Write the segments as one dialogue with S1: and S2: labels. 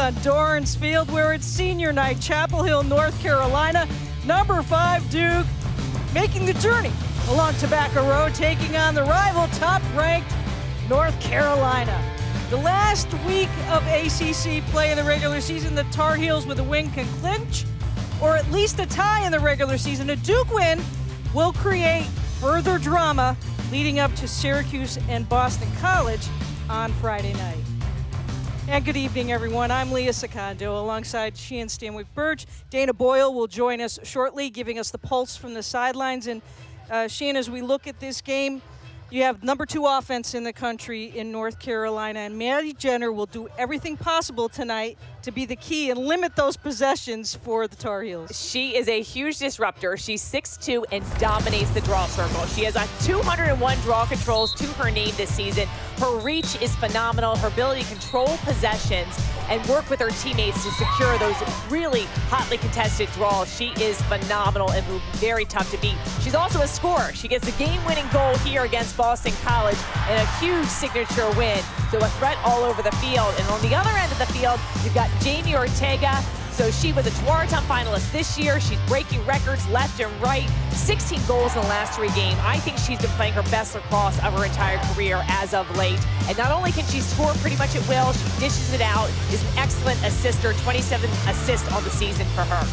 S1: on Dorrance Field, where it's senior night. Chapel Hill, North Carolina. Number 5 Duke making the journey along Tobacco Road, taking on the rival top-ranked North Carolina. The last week of ACC play in the regular season, the Tar Heels with a win can clinch, or at least a tie in the regular season. A Duke win will create further drama leading up to Syracuse and Boston College on Friday night. And good evening, everyone. I'm Leah Secondo alongside Sheehan Stanwyck-Burge. Dana Boyle will join us shortly, giving us the pulse from the sidelines. And Sheehan, as we look at this game, you have number 2 offense in the country in North Carolina, and Maddie Jenner will do everything possible tonight to be the key and limit those possessions for the Tar Heels.
S2: She is a huge disruptor. She's 6'2" and dominates the draw circle. She has 201 draw controls to her name this season. Her reach is phenomenal. Her ability to control possessions and work with her teammates to secure those really hotly contested draws. She is phenomenal and will be very tough to beat. She's also a scorer. She gets the game-winning goal here against Boston College and a huge signature win. So a threat all over the field. And on the other end of the field, you've got Jamie Ortega. So she was a Tewaaraton finalist this year. She's breaking records left and right. 16 goals in the last 3 games. I think she's been playing her best lacrosse of her entire career as of late. And not only can she score pretty much at will, she dishes it out, is an excellent assister, 27 assists on the season for her.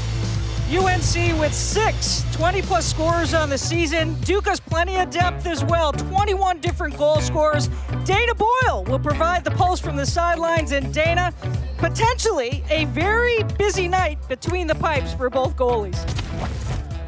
S1: UNC with 6 20-plus scorers on the season. Duke has plenty of depth as well, 21 different goal scorers. Dana Boyle will provide the pulse from the sidelines, and Dana, potentially a very busy night between the pipes for both goalies.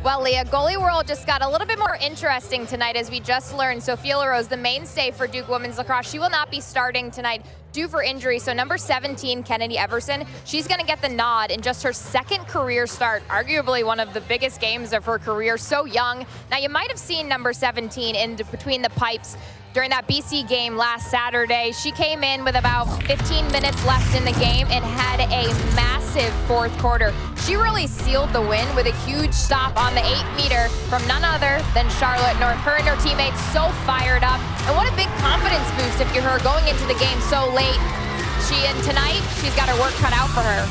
S3: Well, Leah, goalie world just got a little bit more interesting tonight, as we just learned. Sophia LaRose, the mainstay for Duke women's lacrosse, she will not be starting tonight due for injury. So number 17, Kennedy Everson, she's going to get the nod in just her 2nd career start, arguably one of the biggest games of her career, so young. Now, you might have seen number 17 in between the pipes during that BC game last Saturday. She came in with about 15 minutes left in the game and had a massive 4th quarter. She really sealed the win with a huge stop on the 8-meter from none other than Charlotte North. Her and her teammates so fired up. And what a big confidence boost if you're her going into the game so late. Tonight, she's got her work cut out for her.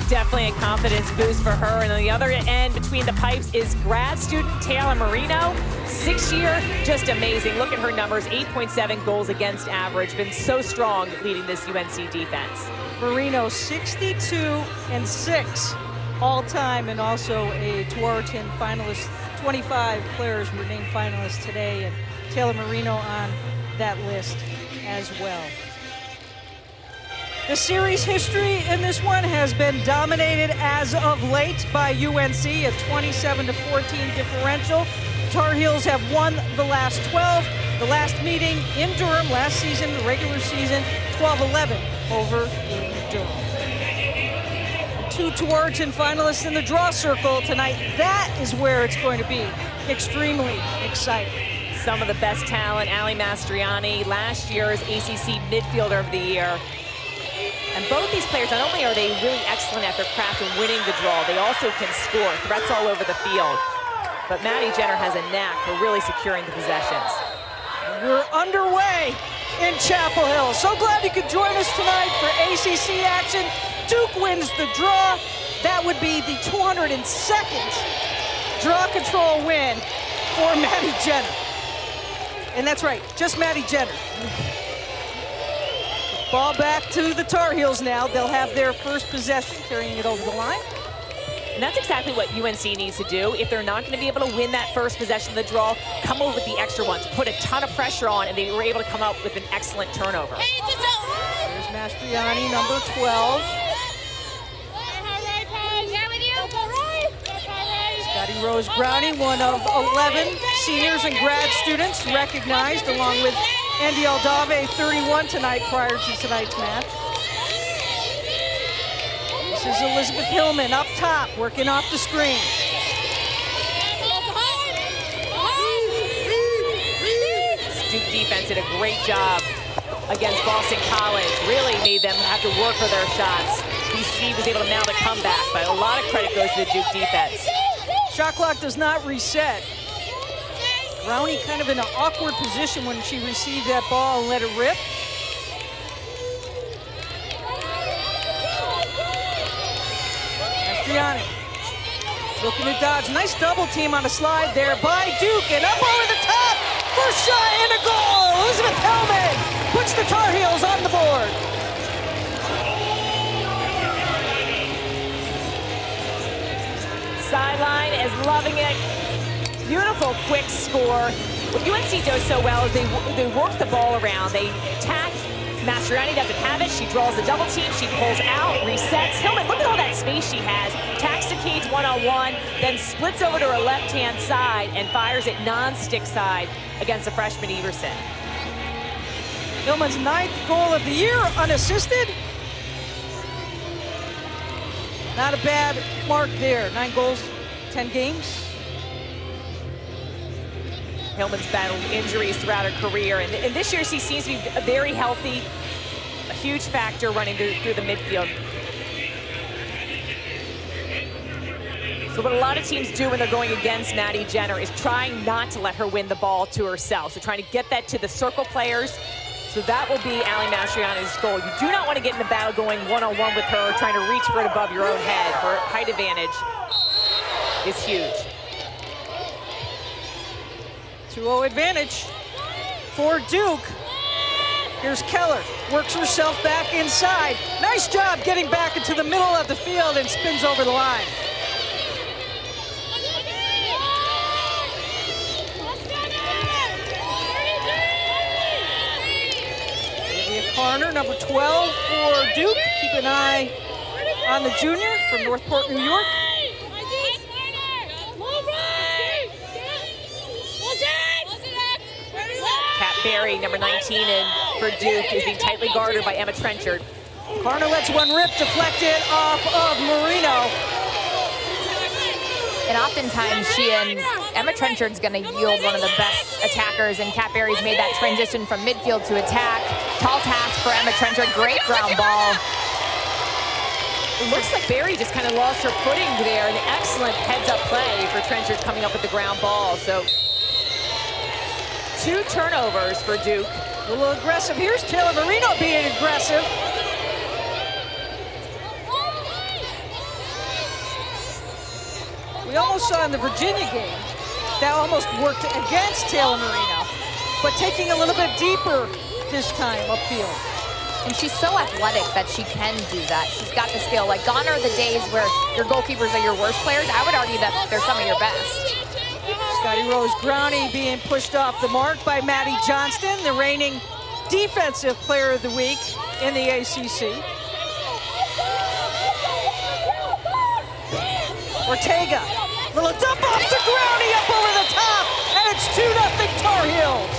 S2: Definitely a confidence boost for her. And on the other end, between the pipes, is grad student Taylor Moreno. 6-year, just amazing. Look at her numbers, 8.7 goals against average. Been so strong leading this UNC defense.
S1: Moreno, 62-6 all-time, and also a Tewaaraton finalist. 25 players were named finalists today, and Taylor Moreno on that list as well. The series history in this one has been dominated as of late by UNC, a 27-14 differential. Tar Heels have won the last 12. The last meeting in Durham last season, the regular season, 12-11 over in Durham. 2 Tewaaraton finalists in the draw circle tonight. That is where it's going to be extremely exciting.
S2: Some of the best talent, Ali Mastriani, last year's ACC Midfielder of the Year. And both these players, not only are they really excellent at their craft and winning the draw, they also can score, threats all over the field. But Maddie Jenner has a knack for really securing the possessions.
S1: We're underway in Chapel Hill. So glad you could join us tonight for ACC action. Duke wins the draw. That would be the 202nd draw control win for Maddie Jenner. And that's right, just Maddie Jenner. Ball back to the Tar Heels now. They'll have their first possession, carrying it over the line.
S2: And that's exactly what UNC needs to do. If they're not going to be able to win that first possession of the draw, come over with the extra ones, put a ton of pressure on, and they were able to come out with an excellent turnover.
S1: There's Mastriani, number 12. Scotty Rose Brownie, one of 11 seniors and grad students recognized, along with Andy Aldave, 31 tonight prior to tonight's match. This is Elizabeth Hillman up top, working off the screen.
S2: Duke defense did a great job against Boston College. Really made them have to work for their shots. BC was able to mount a comeback, but a lot of credit goes to the Duke defense.
S1: Shot clock does not reset. Brownie kind of in an awkward position when she received that ball and let it rip. Mastriani looking to dodge. Nice double team on a slide there by Duke, and up over the top. First shot and a goal. Elizabeth Hellman puts the Tar Heels on the board.
S2: Sideline is loving it. Beautiful quick score. What UNC does so well is they work the ball around. They attack. Mastriani doesn't have it. She draws a double team. She pulls out, resets. Hillman, look at all that space she has. Attacks the cage one-on-one, then splits over to her left-hand side and fires it non-stick side against the freshman Everson.
S1: Hillman's 9th goal of the year, unassisted. Not a bad mark there. 9 goals, 10 games.
S2: Hillman's battled injuries throughout her career, and this year she seems to be very healthy, a huge factor running through the midfield. So what a lot of teams do when they're going against Maddie Jenner is trying not to let her win the ball to herself. So trying to get that to the circle players. So that will be Ali Mastriani's goal. You do not want to get in the battle going one-on-one with her, trying to reach for it above your own head. Her height advantage is huge.
S1: 2-0 advantage for Duke. Here's Keller, works herself back inside. Nice job getting back into the middle of the field and spins over the line. Corner, number 12 for Duke. Keep an eye on the junior from Northport, New York.
S2: Kat Berry, number 19, and for Duke is being tightly guarded by Emma Trenchard.
S1: Carter lets one rip, deflected off of Moreno.
S3: And oftentimes she and Emma Trenchard's going to yield one of the best attackers, and Kat Berry's made that transition from midfield to attack. Tall task for Emma Trenchard, great ground ball.
S2: It looks like Berry just kind of lost her footing there, and excellent heads-up play for Trenchard coming up with the ground ball. So 2 turnovers for Duke.
S1: A little aggressive. Here's Taylor Moreno being aggressive. We almost saw in the Virginia game that almost worked against Taylor Moreno, but taking a little bit deeper this time upfield.
S3: And she's so athletic that she can do that. She's got the skill. Like, gone are the days where your goalkeepers are your worst players. I would argue that they're some of your best.
S1: Scotty Rose Growney being pushed off the mark by Maddie Johnston, the reigning Defensive Player of the Week in the ACC. Ortega, little dump off to Growney, up over the top, and it's 2-0 Tar Heels.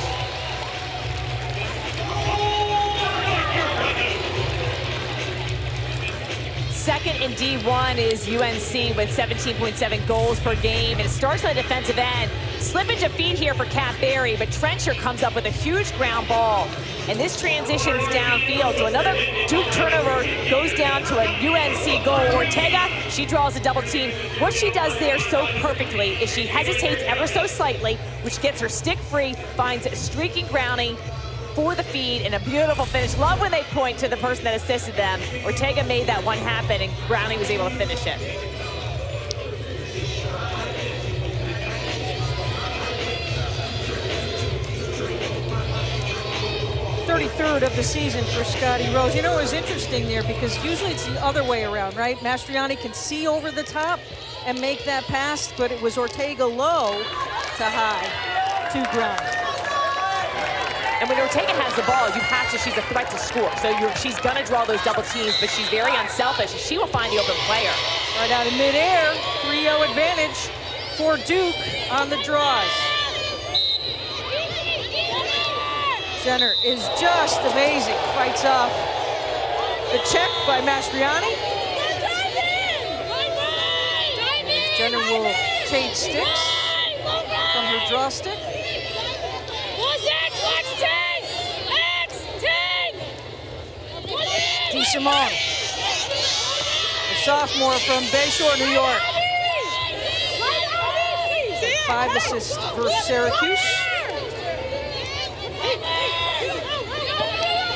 S2: Second in D1 is UNC with 17.7 goals per game, and it starts on the defensive end. Slippage of feet here for Kat Berry, but Trenchard comes up with a huge ground ball, and this transitions downfield. So another Duke turnover goes down to a UNC goal. Ortega, she draws a double team. What she does there so perfectly is she hesitates ever so slightly, which gets her stick free, finds streaking Growney for the feed, and a beautiful finish. Love when they point to the person that assisted them. Ortega made that one happen, and Growney was able to finish it.
S1: Third of the season for Scotty Rose. You know, it was interesting there because usually it's the other way around, right? Mastriani can see over the top and make that pass, but it was Ortega low to high to Growney.
S2: And when Ortega has the ball, you have to, she's a threat to score. So she's gonna draw those double teams, but she's very unselfish. She will find the open player.
S1: Right out of midair, 3-0 advantage for Duke on the draws. Jenner is just amazing. Fights off the check by Mastriani. Jenner will change sticks from her draw stick. DeSimone, the sophomore from Bayshore, New York. 5 assists for Syracuse.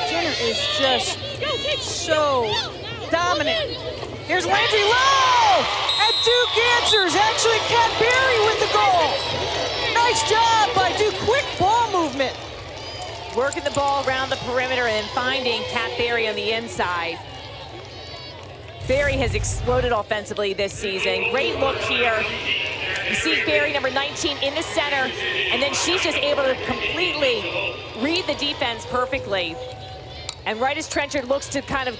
S1: Jenner is just so dominant. Here's Landry Lowe! but Duke answers. Actually, Kat Berry with the goal. Nice job by Duke. Quick ball movement.
S2: Working the ball around the perimeter and finding Kat Berry on the inside. Berry has exploded offensively this season. Great look here. You see Berry, number 19, in the center, and then she's just able to completely read the defense perfectly. And right as Trenchard looks to kind of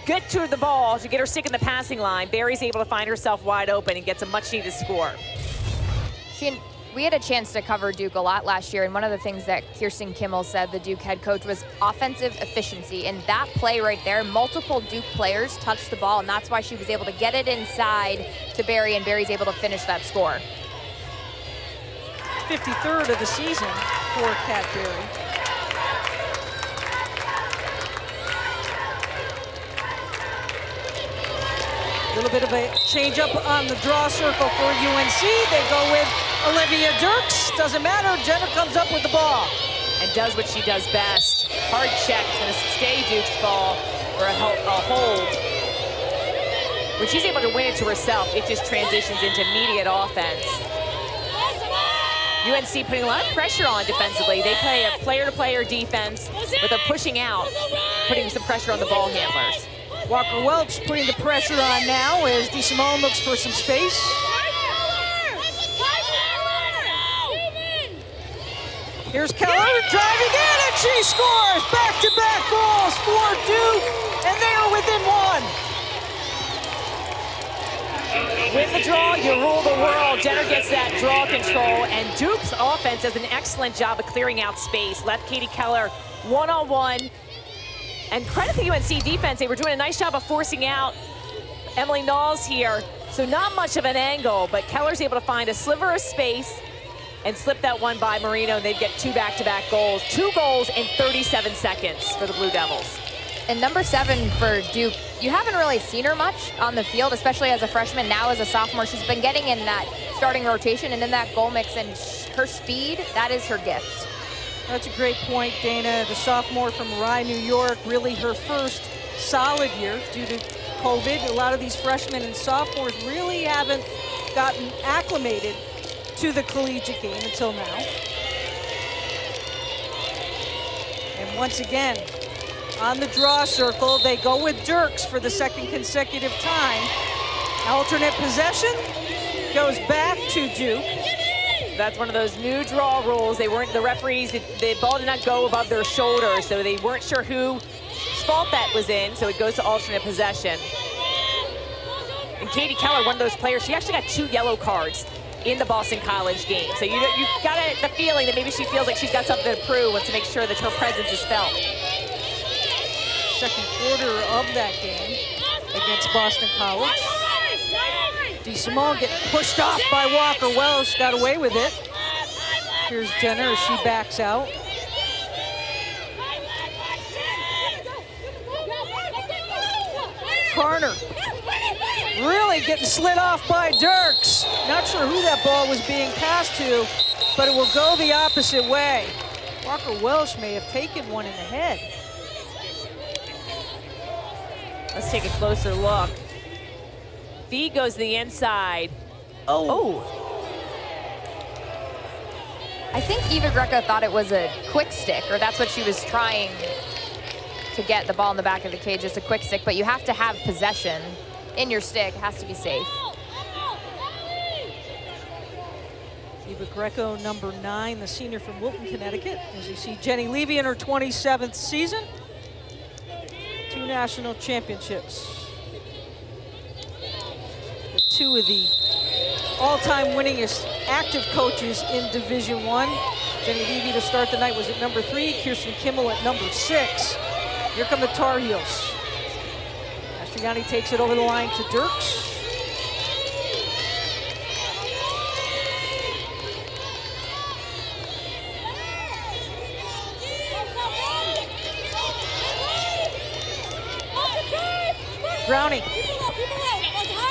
S2: get to the ball to get her stick in the passing line, Berry's able to find herself wide open and gets a much-needed score.
S3: We had a chance to cover Duke a lot last year, and one of the things that Kirsten Kimmel said, the Duke head coach, was offensive efficiency. And that play right there, multiple Duke players touched the ball, and that's why she was able to get it inside to Berry, and Berry's able to finish that score.
S1: 53rd of the season for Kat Berry. A little bit of a change up on the draw circle for UNC. They go with Olivia Dirks. Doesn't matter, Jenner comes up with the ball.
S2: And does what she does best. Hard check, it's gonna stay Duke's ball for a hold. When she's able to win it to herself, it just transitions into immediate offense. UNC putting a lot of pressure on defensively. They play a player-to-player defense, but they're pushing out, putting some pressure on the ball handlers.
S1: Walker Welch putting the pressure on now as DeSimone looks for some space. Here's Keller driving in, and she scores! Back-to-back goals for Duke, and they are within one.
S2: Win the draw, you rule the world. Jenner gets that draw control, and Duke's offense does an excellent job of clearing out space. Left Katie Keller one-on-one. And credit the UNC defense, they were doing a nice job of forcing out Emily Knowles here. So not much of an angle, but Keller's able to find a sliver of space and slip that one by Moreno, and they'd get two back-to-back goals. 2 goals in 37 seconds for the Blue Devils.
S3: And number 7 for Duke, you haven't really seen her much on the field, especially as a freshman. Now as a sophomore, she's been getting in that starting rotation and in that goal mix, and her speed, that is her gift.
S1: That's a great point, Dana. The sophomore from Rye, New York, really her first solid year due to COVID. A lot of these freshmen and sophomores really haven't gotten acclimated to the collegiate game until now. And once again, on the draw circle, they go with Dirks for the second consecutive time. Alternate possession goes back to Duke.
S2: That's one of those new draw rules. They weren't, the referees, the ball did not go above their shoulders, so they weren't sure whose fault that was in, so it goes to alternate possession. And Katie Keller, one of those players, she actually got 2 yellow cards in the Boston College game. So you've got the feeling that maybe she feels like she's got something to prove, wants to make sure that her presence is felt.
S1: Second quarter of that game against Boston College. DeSimone getting pushed off by Walker Welsh, got away with it. Here's Jenner as she backs out. Carter really getting slid off by Dirks. Not sure who that ball was being passed to, but it will go the opposite way. Walker Welsh may have taken one in the head.
S2: Let's take a closer look. Fee goes to the inside. Oh.
S3: I think Eva Greco thought it was a quick stick, or that's what she was trying to get, the ball in the back of the cage, just a quick stick, but you have to have possession in your stick. It has to be safe.
S1: Eva Greco, number 9, the senior from Wilton, Connecticut. As you see, Jenny Levy in her 27th season. 2 national championships. 2 of the all-time winningest active coaches in Division I. Jenny Levy to start the night was at number 3, Kirsten Kimmel at number 6. Here come the Tar Heels. Scanoni takes it over the line to Dirks. Brownie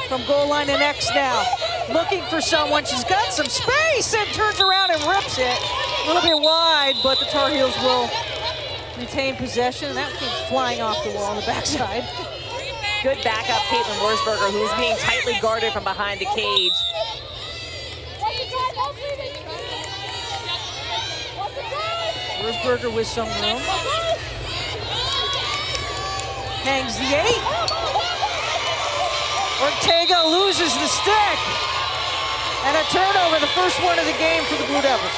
S1: from goal line and X now. Looking for someone, she's got some space and turns around and rips it. A little bit wide, but the Tar Heels will retain possession. That came flying off the wall on the backside.
S2: good backup, Caitlin Wurzberger, who's being tightly guarded from behind the cage.
S1: Wurzberger with some room. Hangs the 8. Ortega loses the stick. And a turnover, the first one of the game for the Blue Devils.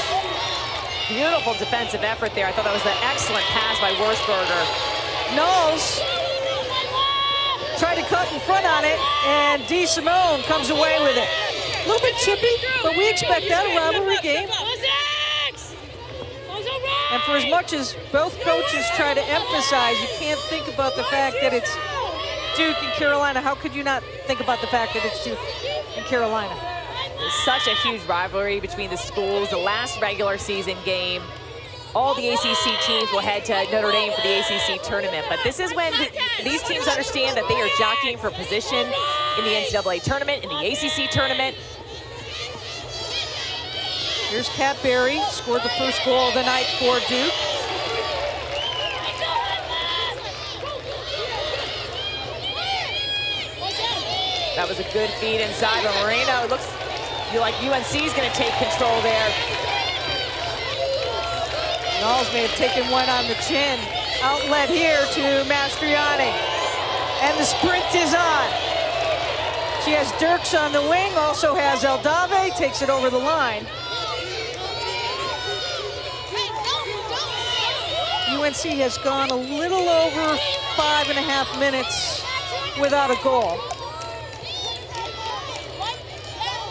S2: Beautiful defensive effort there. I thought that was an excellent pass by Wurzberger.
S1: Knowles tried to cut in front on it, and DeSimone comes away with it. A little bit chippy, but we expect that, a rivalry game. And for as much as both coaches try to emphasize, you can't think about the fact that it's Duke and Carolina. How could you not think about the fact that it's Duke and Carolina?
S2: Such a huge rivalry between the schools. The last regular season game, all the ACC teams will head to Notre Dame for the ACC tournament. But this is when these teams understand that they are jockeying for position in the NCAA tournament, in the ACC tournament.
S1: Here's Kat Berry, scored the first goal of the night for Duke.
S2: That was a good feed inside by Moreno. It looks like UNC is going to take control there.
S1: Knowles may have taken one on the chin. Outlet here to Mastriani. And the sprint is on. She has Dirks on the wing, also has Eldave, takes it over the line. UNC has gone a little over 5.5 minutes without a goal.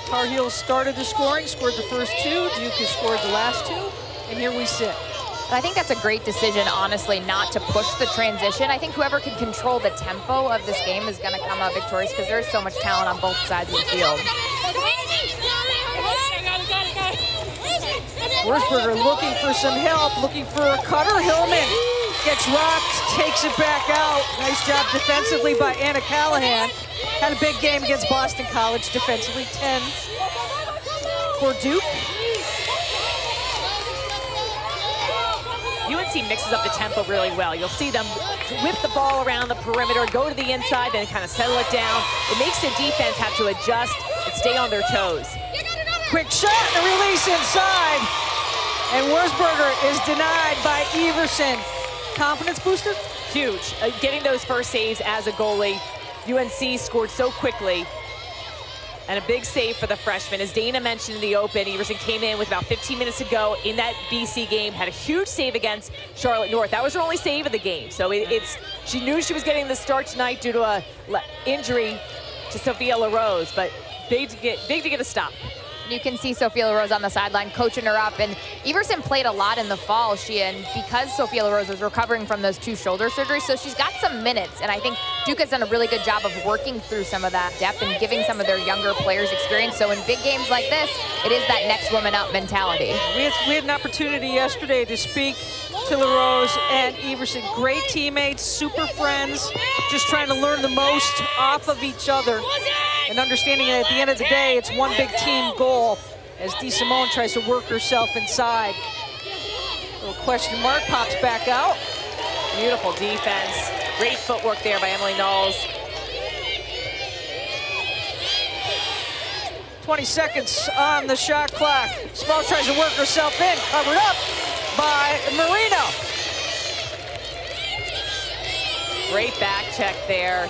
S1: Tar Heels started the scoring, scored the first 2. Duke has scored the last 2, and here we sit.
S3: I think that's a great decision, honestly, not to push the transition. I think whoever can control the tempo of this game is going to come out victorious because there's so much talent on both sides of the field.
S1: Wurzberger looking for some help, looking for a cutter. Hillman gets rocked, takes it back out. Nice job defensively by Anna Callahan. Had a big game against Boston College defensively, 10 for Duke.
S2: UNC mixes up the tempo really well. You'll see them whip the ball around the perimeter, go to the inside, then kind of settle it down. It makes the defense have to adjust and stay on their toes.
S1: Quick shot and a release inside. And Wurzberger is denied by Everson. Confidence booster?
S2: Huge. Getting those first saves as a goalie. UNC scored so quickly. And a big save for the freshman. As Dana mentioned in the open, Everson came in with about 15 minutes to go in that BC game, had a huge save against Charlotte North. That was her only save of the game. So she knew she was getting the start tonight due to a injury to Sophia LaRose, but big to get a stop.
S3: You can see Sophia LaRose on the sideline coaching her up, and Everson played a lot in the fall, because Sophia LaRose was recovering from those 2 shoulder surgeries, so she's got some minutes, and I think Duke has done a really good job of working through some of that depth and giving some of their younger players experience. So in big games like this, it is that next woman up mentality.
S1: We had an opportunity yesterday to speak to LaRose and Everson. Great teammates, super friends, just trying to learn the most off of each other. And understanding that at the end of the day, it's one big team goal as DeSimone tries to work herself inside. Little question mark, pops back out.
S2: Beautiful defense. Great footwork there by Emily Knowles.
S1: 20 seconds on the shot clock. Smalls tries to work herself in, covered up by Moreno.
S2: Great back check there.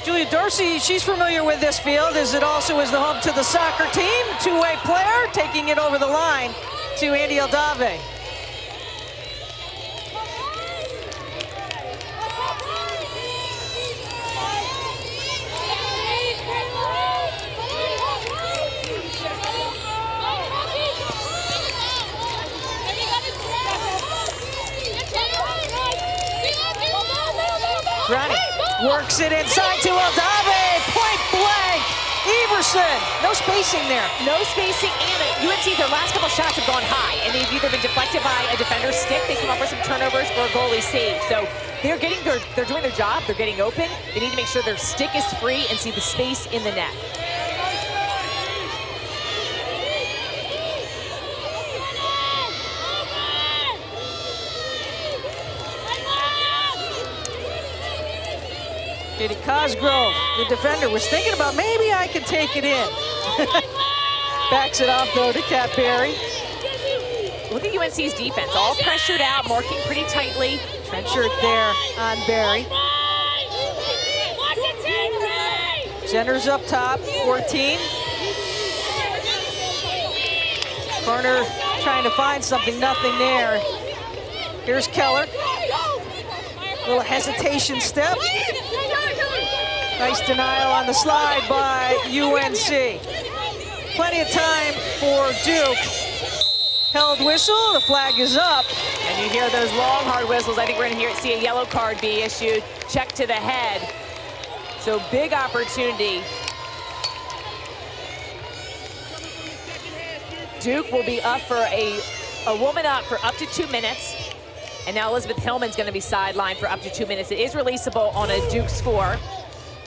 S1: Julia Dorsey, she's familiar with this field as it also is the home to the soccer team. Two-way player taking it over the line to Andy Eldave. Granny works it inside to Eldave, point blank. Everson, no spacing there.
S2: No spacing, and UNC, their last couple shots have gone high, and they've either been deflected by a defender's stick, they come up with some turnovers, or a goalie save. So they're doing their job, they're getting open. They need to make sure their stick is free and see the space in the net.
S1: Katie Cosgrove, the defender, was thinking about maybe I could take it in. Backs it off though to Kat Berry.
S2: Look at UNC's defense, all pressured out, marking pretty tightly.
S1: Trenchard there on Berry. Jenner's up top, 14. Corner trying to find something, nothing there. Here's Keller. Little hesitation step. Nice denial on the slide by UNC. Plenty of time for Duke. Held whistle, the flag is up.
S2: And you hear those long, hard whistles. I think we're gonna see a yellow card be issued. Check to the head. So big opportunity. Duke will be up for a woman up for up to 2 minutes. And now Elizabeth Hillman's gonna be sidelined for up to 2 minutes. It is releasable on a Duke score.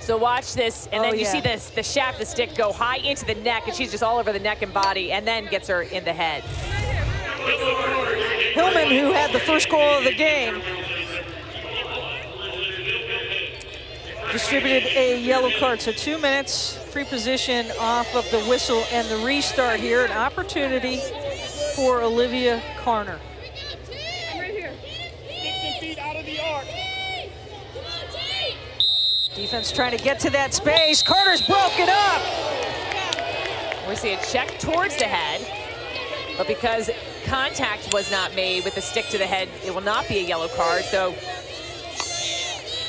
S2: So watch this, and then you see this, the shaft of the stick go high into the neck, and she's just all over the neck and body, and then gets her in the head.
S1: Hillman, who had the first goal of the game, distributed a yellow card. So 2 minutes, free position off of the whistle and the restart here. An opportunity for Olivia Carner. Defense trying to get to that space. Carter's broken up.
S2: We see a check towards the head, but because contact was not made with the stick to the head, it will not be a yellow card. So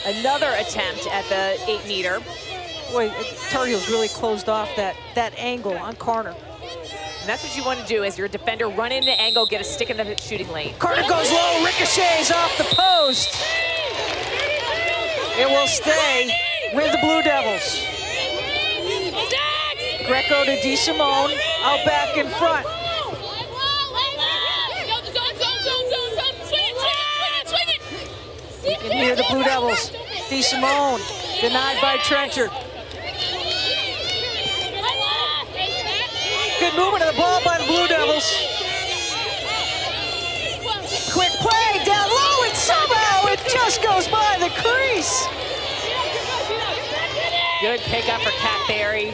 S2: another attempt at the 8-meter.
S1: Boy, Tar Heels really closed off that angle on Carter.
S2: And that's what you want to do as your defender, run into the angle, get a stick in the shooting lane.
S1: Carter goes low, ricochets off the post. It will stay with the Blue Devils. Greco to DeSimone, out back in front. You can hear the Blue Devils. DeSimone, denied by Trenchard. Good movement of the ball by the Blue Devils. Quick play, down low, and somehow it just goes by the crease.
S2: Good pickup for Kat Berry.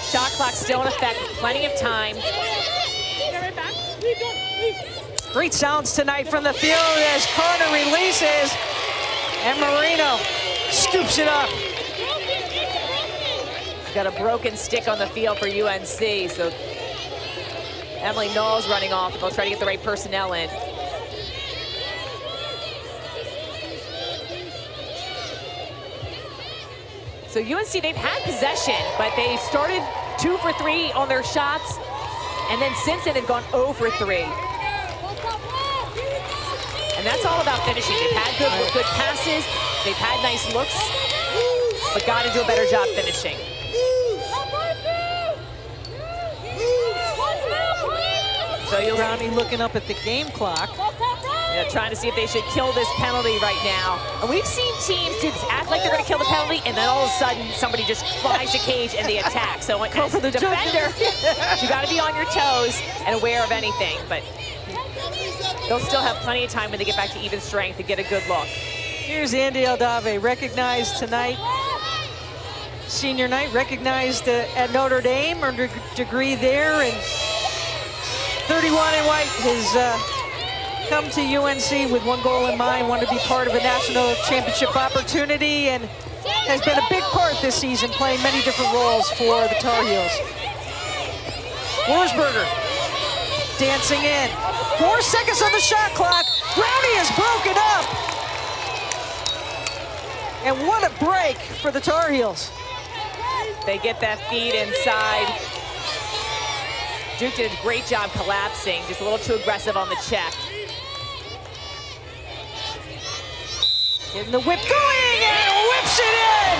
S2: Shot clock still in effect, plenty of time.
S1: Great sounds tonight from the field as Carter releases, and Moreno scoops it up.
S2: Got a broken stick on the field for UNC, so Emily Knowles running off, and they'll try to get the right personnel in. So UNC, they've had possession, but they started 2 for 3 on their shots, and then since then they've gone 0 for 3. And that's all about finishing. They've had good passes, they've had nice looks, but got to do a better job finishing. So you'll
S1: Brownie looking up at the game clock.
S2: Yeah, trying to see if they should kill this penalty right now. And we've seen teams do this, act like they're going to kill the penalty, and then all of a sudden somebody just flies the cage and they attack. So as the defender, you got to be on your toes and aware of anything. But they'll still have plenty of time when they get back to even strength to get a good look.
S1: Here's Andy Aldave, recognized tonight. Senior night, recognized at Notre Dame, earned a degree there, and 31 in white has come to UNC with one goal in mind, wanted to be part of a national championship opportunity, and has been a big part this season, playing many different roles for the Tar Heels. Worsberger dancing in. 4 seconds on the shot clock. Brownie is broken up. And what a break for the Tar Heels.
S2: They get that feed inside. Duke did a great job collapsing, just a little too aggressive on the check.
S1: Getting the whip going and whips it in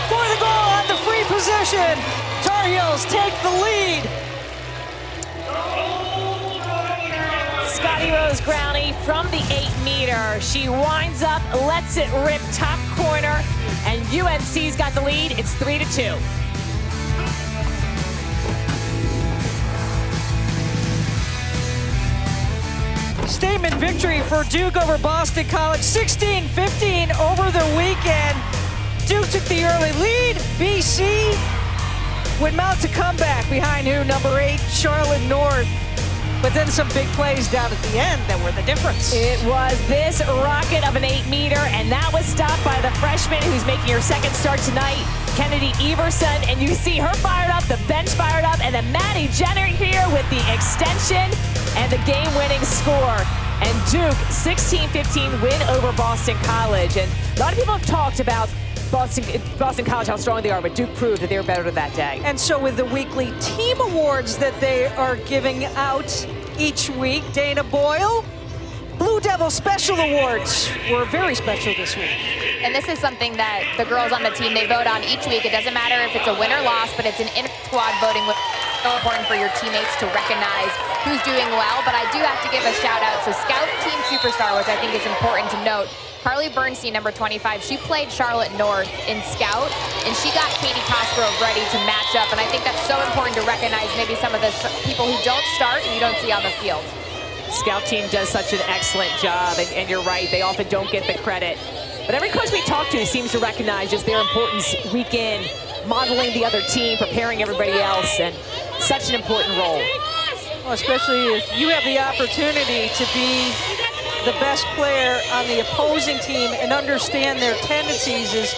S1: for the goal on the free position. Tar Heels take the lead.
S2: Scotty Rose Growney from the 8-meter. She winds up, lets it rip top corner, and UNC's got the lead. It's 3-2.
S1: Statement victory for Duke over Boston College, 16-15 over the weekend. the early lead. BC would mount a comeback behind who? Number 8, Charlotte North. But then some big plays down at the end that were the difference.
S2: It was this rocket of an 8-meter, and that was stopped by the freshman who's making her second start tonight, Kennedy Everson. And you see her fired up, the bench fired up, and then Maddie Jenner here with the extension and the game-winning score. And Duke, 16-15 win over Boston College. And a lot of people have talked about Boston College, how strong they are, but Duke proved that they were better that day.
S1: And so with the weekly team awards that they are giving out each week, Dana Boyle, Blue Devil Special Awards were very special this week.
S3: And this is something that the girls on the team, they vote on each week. It doesn't matter if it's a win or loss, but it's an inter-squad voting, which is so important for your teammates to recognize who's doing well. But I do have to give a shout out to Scout Team Superstar, which I think is important to note. Carly Bernstein, number 25, she played Charlotte North in Scout, and she got Katie Cosgrove ready to match up. And I think that's so important to recognize maybe some of the people who don't start and you don't see on the field.
S2: Scout team does such an excellent job, and you're right, they often don't get the credit. But every coach we talk to seems to recognize just their importance week in, modeling the other team, preparing everybody else, and such an important role.
S1: Well, especially if you have the opportunity to be the best player on the opposing team and understand their tendencies as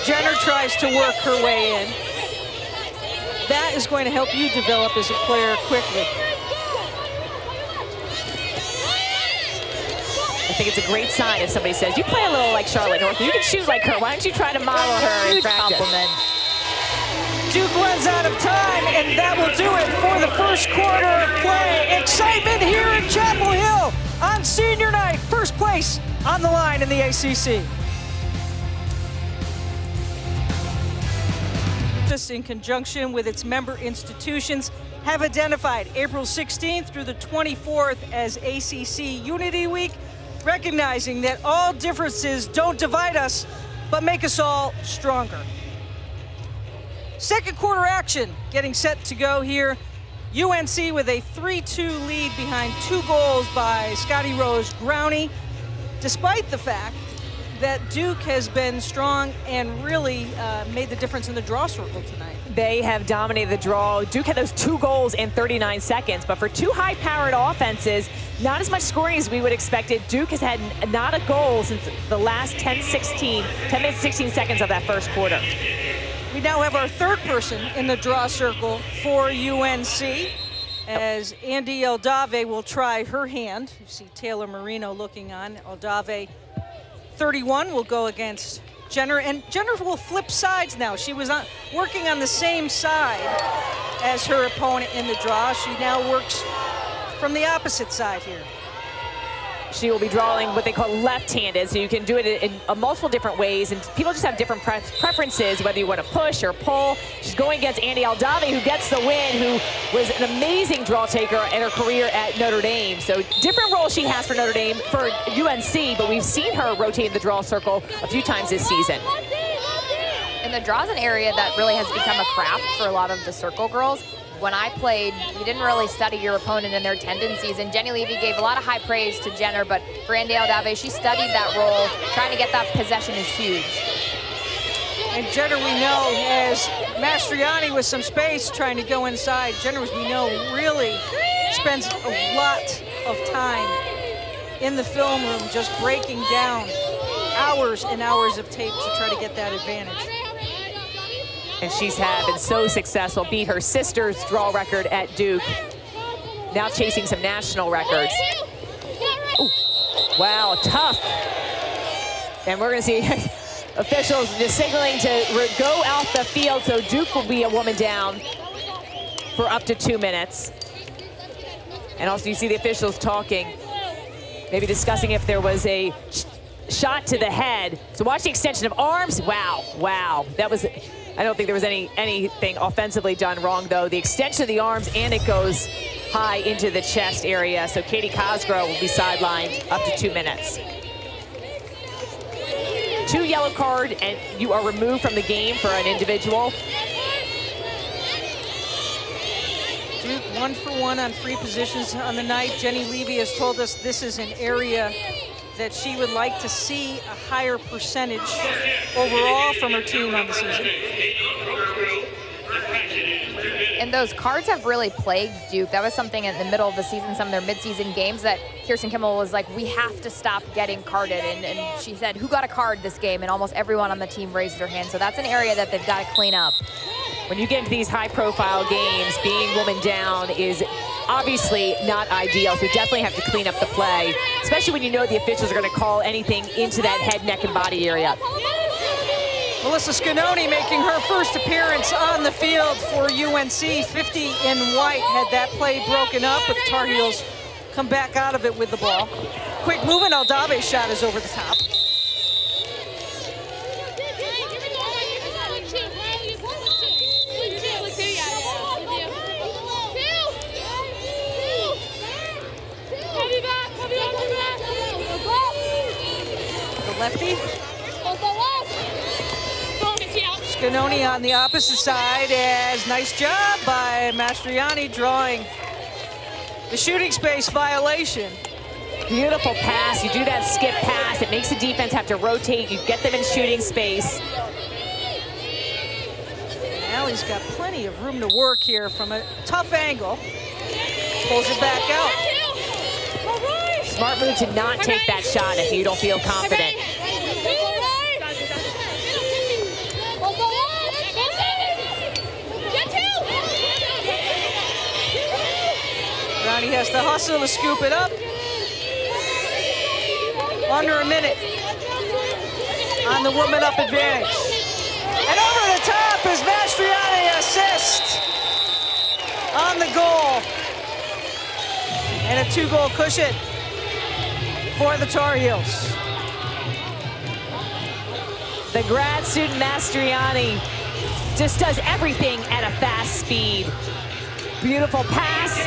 S1: Jenner tries to work her way in. That is going to help you develop as a player quickly.
S2: I think it's a great sign if somebody says, you play a little like Charlotte North, you can shoot like her, why don't you try to model her in practice? Compliment.
S1: Duke runs out of time, and that will do it for the first quarter of play. Excitement here in Chapel Hill on senior night. First place on the line in the ACC. Just in conjunction with its member institutions, have identified April 16th through the 24th as ACC Unity Week, recognizing that all differences don't divide us, but make us all stronger. Second quarter action getting set to go here. UNC with a 3-2 lead behind 2 goals by Scotty Rose Growney, despite the fact that Duke has been strong and really made the difference in the draw circle tonight.
S2: They have dominated the draw. Duke had those 2 goals in 39 seconds, but for 2 high-powered offenses, not as much scoring as we would expect it. Duke has had not a goal since the last 10 minutes, 16 seconds of that first quarter.
S1: We now have our third person in the draw circle for UNC, as Andy Eldave will try her hand. You see Taylor Moreno looking on. Eldave, 31, will go against Jenner, and Jenner will flip sides now. She was working on the same side as her opponent in the draw. She now works from the opposite side here.
S2: She will be drawing what they call left-handed, so you can do it in multiple different ways, and people just have different preferences, whether you want to push or pull. She's going against Andy Eldave, who gets the win, who was an amazing draw taker in her career at Notre Dame. So different role she has for Notre Dame, for UNC, but we've seen her rotate the draw circle a few times this season.
S3: And the draw's an area that really has become a craft for a lot of the circle girls. When I played, you didn't really study your opponent and their tendencies, and Jenny Levy gave a lot of high praise to Jenner, but for Andy Eldave, she studied that role. Trying to get that possession is huge.
S1: And Jenner, we know, has Mastriani with some space trying to go inside. Jenner, as we know, really spends a lot of time in the film room just breaking down hours and hours of tape to try to get that advantage.
S2: And she's been so successful, beat her sister's draw record at Duke, now chasing some national records. Ooh. Wow, tough. And we're gonna see officials just signaling to go off the field, so Duke will be a woman down for up to 2 minutes. And also you see the officials talking, maybe discussing if there was a shot to the head. So watch the extension of arms. Wow, wow. That was, I don't think there was anything offensively done wrong, though. The extension of the arms, and it goes high into the chest area. So Katie Cosgrove will be sidelined up to 2 minutes. 2 yellow card, and you are removed from the game for an individual.
S1: Duke 1 for 1 on free positions on the night. Jenny Levy has told us this is an area that she would like to see a higher percentage overall from her team on the season.
S3: And those cards have really plagued Duke. That was something in the middle of the season, some of their midseason games, that Kirsten Kimmel was like, we have to stop getting carded. And she said, who got a card this game? And almost everyone on the team raised their hand. So that's an area that they've got to clean up.
S2: When you get into these high-profile games, being woman down is obviously not ideal, so you definitely have to clean up the play, especially when you know the officials are going to call anything into that head, neck, and body area.
S1: Melissa Scanoni making her first appearance on the field for UNC. 50 in white, had that play broken up, but the Tar Heels come back out of it with the ball. Quick movement, Aldave's shot is over the top. The lefty. Scanoni on the opposite side, as nice job by Mastriani drawing the shooting space violation.
S2: Beautiful pass. You do that skip pass. It makes the defense have to rotate. You get them in shooting space.
S1: Allie's got plenty of room to work here from a tough angle. Pulls it back out.
S2: Smart move to not take that shot if you don't feel confident.
S1: Brownie has to hustle to scoop it up. Under a minute on the woman up advantage. And over the top is Mastriani, assist on the goal. And a 2-goal cushion for the Tar Heels.
S2: The grad student Mastriani just does everything at a fast speed. Beautiful pass,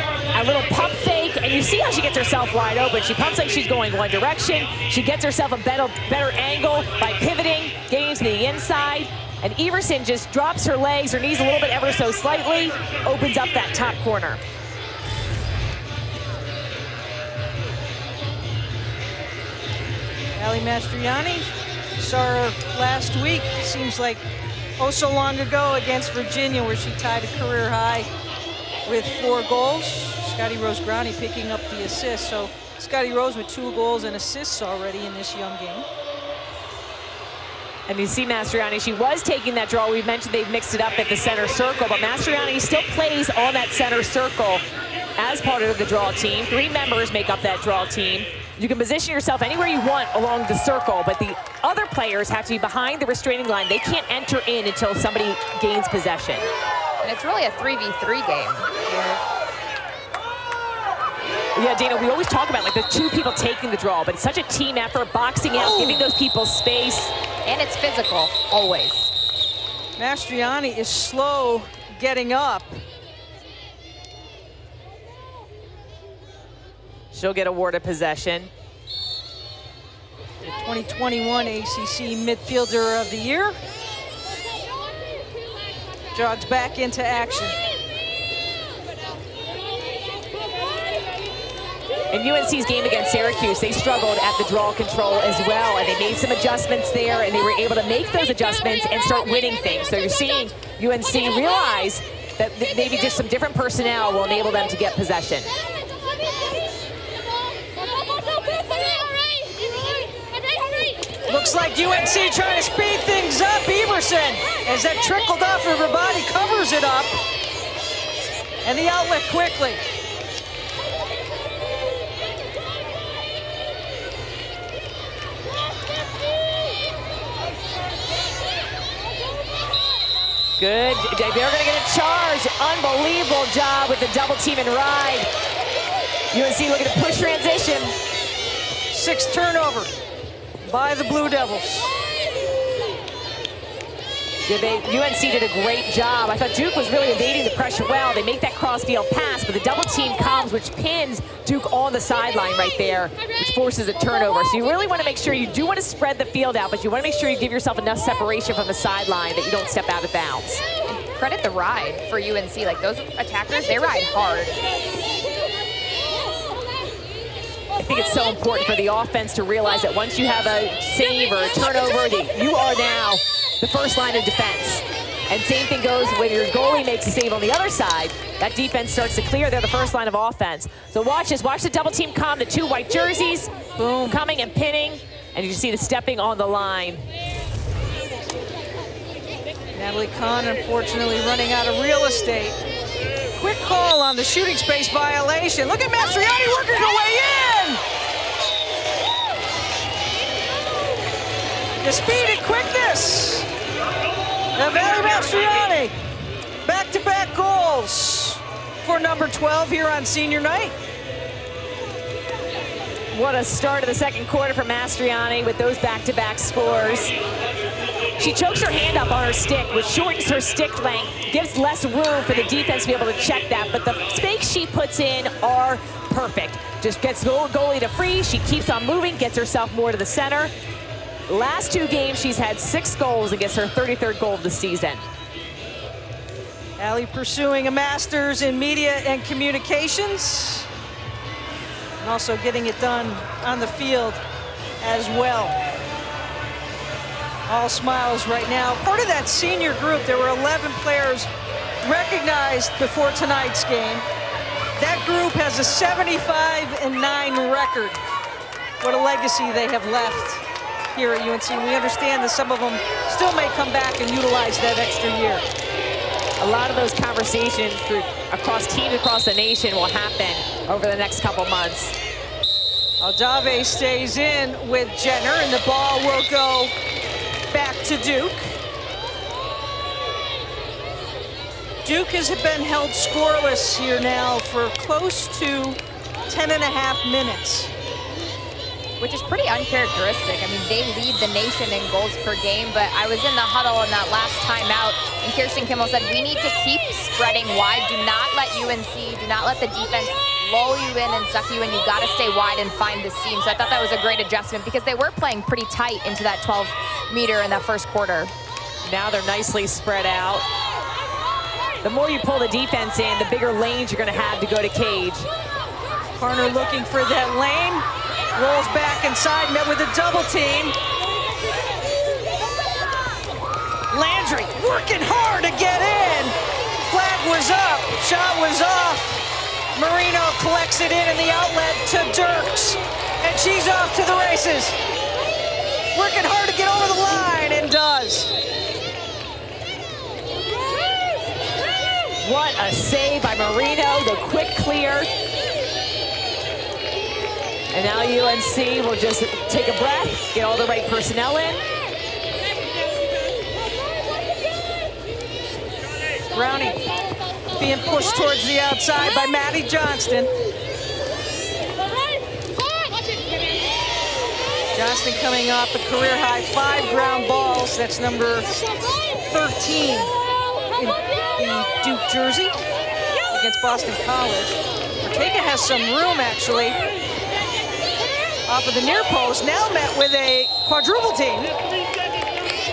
S2: a little pump fake, and you see how she gets herself wide open. She pumps like she's going one direction. She gets herself a better angle by pivoting, getting to the inside, and Everson just drops her legs, her knees a little bit ever so slightly, opens up that top corner.
S1: Allie Mastriani, saw her last week, seems like oh so long ago against Virginia, where she tied a career high with 4 goals. Scotty Rose Growney picking up the assist. So Scotty Rose with 2 goals and assists already in this young game.
S2: And you see Mastriani, she was taking that draw. We mentioned they've mixed it up at the center circle, but Mastriani still plays on that center circle as part of the draw team. 3 members make up that draw team. You can position yourself anywhere you want along the circle, but the other players have to be behind the restraining line. They can't enter in until somebody gains possession.
S3: And it's really a 3v3 game.
S2: Yeah, Dana, we always talk about like the 2 people taking the draw, but it's such a team effort, boxing out, giving those people space.
S3: And it's physical, always.
S1: Mastriani is slow getting up.
S2: She'll get awarded possession.
S1: The 2021 ACC Midfielder of the Year. Jogs back into action.
S2: In UNC's game against Syracuse, they struggled at the draw control as well, and they made some adjustments there, and they were able to make those adjustments and start winning things. So you're seeing UNC realize that maybe just some different personnel will enable them to get possession.
S1: Looks like UNC trying to speed things up. Everson, as that trickled off of her body, covers it up. And the outlet quickly.
S2: Good, they're gonna get a charge. Unbelievable job with the double team and ride. UNC looking to push transition.
S1: 6th turnover by the Blue Devils.
S2: Yeah, UNC did a great job. I thought Duke was really evading the pressure well. They make that cross-field pass, but the double team comes, which pins Duke on the sideline right there, which forces a turnover. So you really want to make sure you do want to spread the field out, but you want to make sure you give yourself enough separation from the sideline that you don't step out of bounds.
S3: And credit the ride for UNC. Like, those attackers, they ride hard.
S2: think it's so important for the offense to realize that once you have a save or a turnover, that you are now the first line of defense. And same thing goes when your goalie makes a save on the other side. That defense starts to clear. They're the first line of offense. So watch this. Watch the double team come. The two white jerseys, boom, coming and pinning. And you can see the stepping on the line.
S1: Natalie Kahn, unfortunately, running out of real estate. Quick call on the shooting space violation. Look at Mastriani working her way in. The speed and quickness of Ellie Mastriani. Back-to-back goals for number 12 here on senior night.
S2: What a start of the second quarter for Mastriani with those back-to-back scores. She chokes her hand up on her stick, which shortens her stick length, gives less room for the defense to be able to check that, but the fakes she puts in are perfect. Just gets the goalie to freeze, she keeps on moving, gets herself more to the center. Last two games, she's had 6 goals and gets her 33rd goal of the season.
S1: Allie pursuing a master's in media and communications, and also getting it done on the field as well. All smiles right now. Part of that senior group, there were 11 players recognized before tonight's game. That group has a 75-9 record. What a legacy they have left here at UNC. We understand that some of them still may come back and utilize that extra year.
S2: A lot of those conversations across teams across the nation will happen over the next couple months.
S1: Aldave stays in with Jenner, and the ball will go back to Duke. Duke has been held scoreless here now for close to 10.5 minutes.
S3: Which is pretty uncharacteristic. I mean, they lead the nation in goals per game, but I was in the huddle in that last timeout, and Kirsten Kimmel said, we need to keep spreading wide. Do not let UNC, do not let the defense lull you in and suck you in. You've got to stay wide and find the seam. So I thought that was a great adjustment because they were playing pretty tight into that 12-meter in that first quarter.
S2: Now they're nicely spread out. The more you pull the defense in, the bigger lanes you're going to have to go to cage.
S1: Carner looking for that lane. Rolls back inside, met with a double team. Landry working hard to get in. Flag was up, shot was off. Moreno collects it in the outlet to Dirks, and she's off to the races. Working hard to get over the line, and does.
S2: What a save by Moreno, the quick clear. And now UNC will just take a breath, get all the right personnel in.
S1: Brownie being pushed towards the outside by Maddie Johnston. Johnston coming off a career-high 5 ground balls. That's number 13 in the Duke jersey against Boston College. Ortega has some room, actually. Off of the near post, now met with a quadruple team.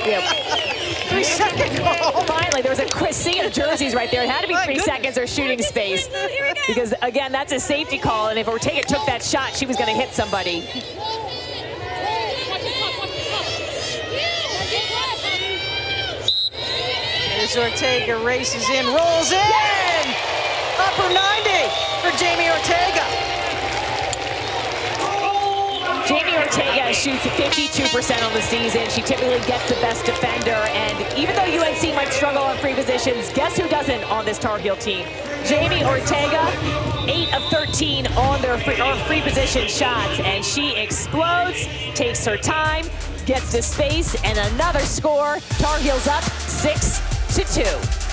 S2: Yeah.
S1: 3-second goal.
S2: Finally, there was a sea of jerseys right there. It had to be 3 seconds or shooting space. Because, again, that's a safety call, and if Ortega took that shot, she was going to hit somebody.
S1: There's Ortega, races in, rolls in! Upper 90 for Jamie Ortega.
S2: Jamie Ortega shoots 52% on the season. She typically gets the best defender, and even though UNC might struggle on free positions, guess who doesn't on this Tar Heel team? Jamie Ortega, 8 of 13 on their free position shots, and she explodes, takes her time, gets to space, and another score. Tar Heels up 6-2.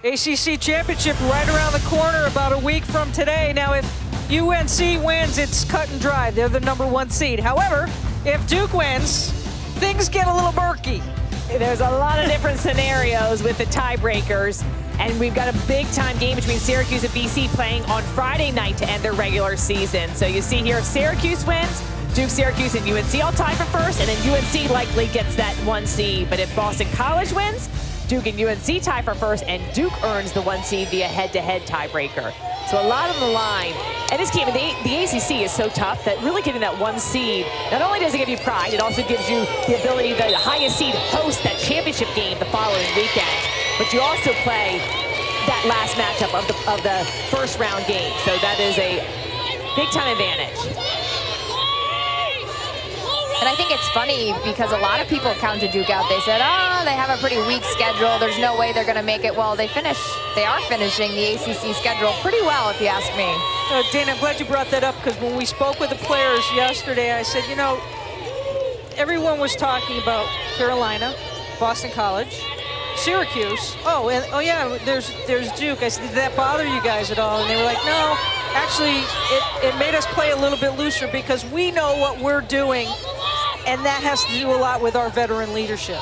S1: ACC championship right around the corner about a week from today. Now, if UNC wins, it's cut and dry. They're the #1 seed. However, if Duke wins, things get a little murky.
S2: There's a lot of different scenarios with the tiebreakers, and we've got a big-time game between Syracuse and BC playing on Friday night to end their regular season. So you see here, if Syracuse wins, Duke, Syracuse, and UNC all tie for first, and then UNC likely gets that 1 seed. But if Boston College wins, Duke and UNC tie for first, and Duke earns the 1 seed via head-to-head tiebreaker. So a lot on the line. And this game, the ACC is so tough that really getting that 1 seed, not only does it give you pride, it also gives you the ability, the highest seed host that championship game the following weekend. But you also play that last matchup of the first round game. So that is a big-time advantage.
S3: And I think it's funny because a lot of people counted Duke out. They said, oh, they have a pretty weak schedule. There's no way they're going to make it. Well, they are finishing the ACC schedule pretty well, if you ask me.
S1: Dana, I'm glad you brought that up, because when we spoke with the players yesterday, I said, you know, everyone was talking about Carolina, Boston College, Syracuse. Oh, yeah, there's Duke. I said, did that bother you guys at all? And they were like, no. Actually, it made us play a little bit looser because we know what we're doing, and that has to do a lot with our veteran leadership.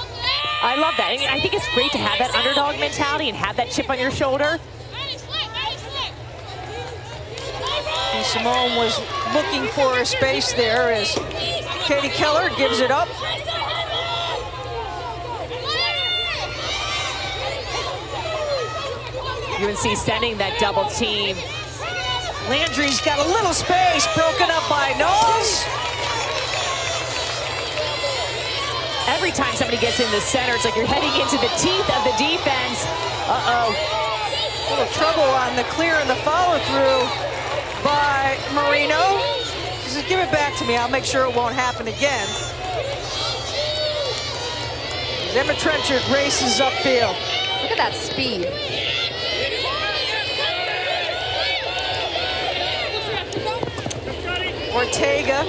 S2: I love that. I think it's great to have that underdog mentality and have that chip on your shoulder.
S1: And Simone was looking for a space there as Katie Keller gives it up.
S2: UNC sending that double team.
S1: Landry's got a little space, broken up by Knowles.
S2: Every time somebody gets in the center, it's like you're heading into the teeth of the defense. Uh-oh.
S1: A little trouble on the clear and the follow-through by Moreno. She says, give it back to me. I'll make sure it won't happen again. Emma Trenchard races upfield.
S3: Look at that speed.
S1: Ortega,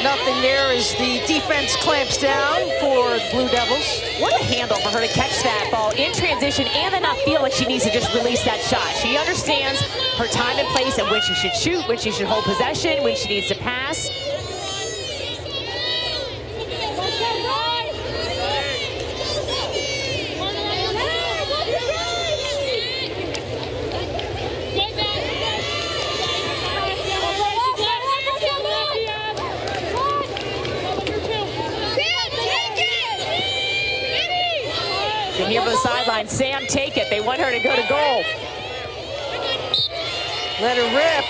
S1: nothing there as the defense clamps down for the Blue Devils.
S2: What a handle for her to catch that ball in transition and then not feel like she needs to just release that shot. She understands her time and place and when she should shoot, when she should hold possession, when she needs to pass. Here from the sideline, Sam, take it. They want her to go to goal.
S1: Let her rip.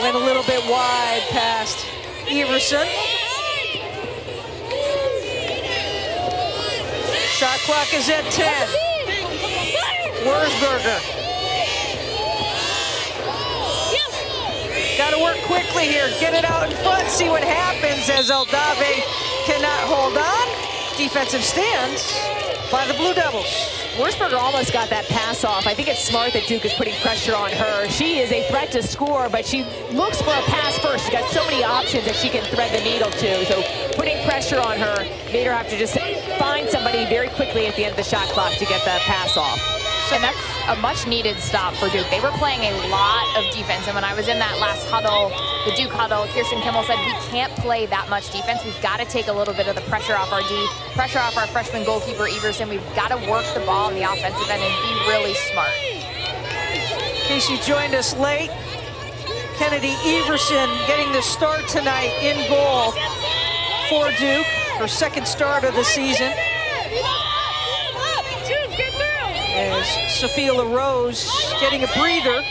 S1: Went a little bit wide past Everson. Shot clock is at 10. Wurzburger. Got to work quickly here. Get it out in front. See what happens as Aldave cannot hold on. Defensive stands by the Blue Devils.
S2: Wurzburger almost got that pass off. I think it's smart that Duke is putting pressure on her. She is a threat to score, but she looks for a pass first. She's got so many options that she can thread the needle to. So putting pressure on her made her have to just find somebody very quickly at the end of the shot clock to get the pass off.
S3: And that's a much-needed stop for Duke. They were playing a lot of defense, and when I was in that last huddle, the Duke huddle, Kirsten Kimmel said, we can't play that much defense. We've got to take a little bit of the pressure off our D, pressure off our freshman goalkeeper, Everson. We've got to work the ball on the offensive end and be really smart.
S1: In case you joined us late, Kennedy Everson getting the start tonight in goal for Duke, her second start of the season. As Sophia LaRose getting a breather,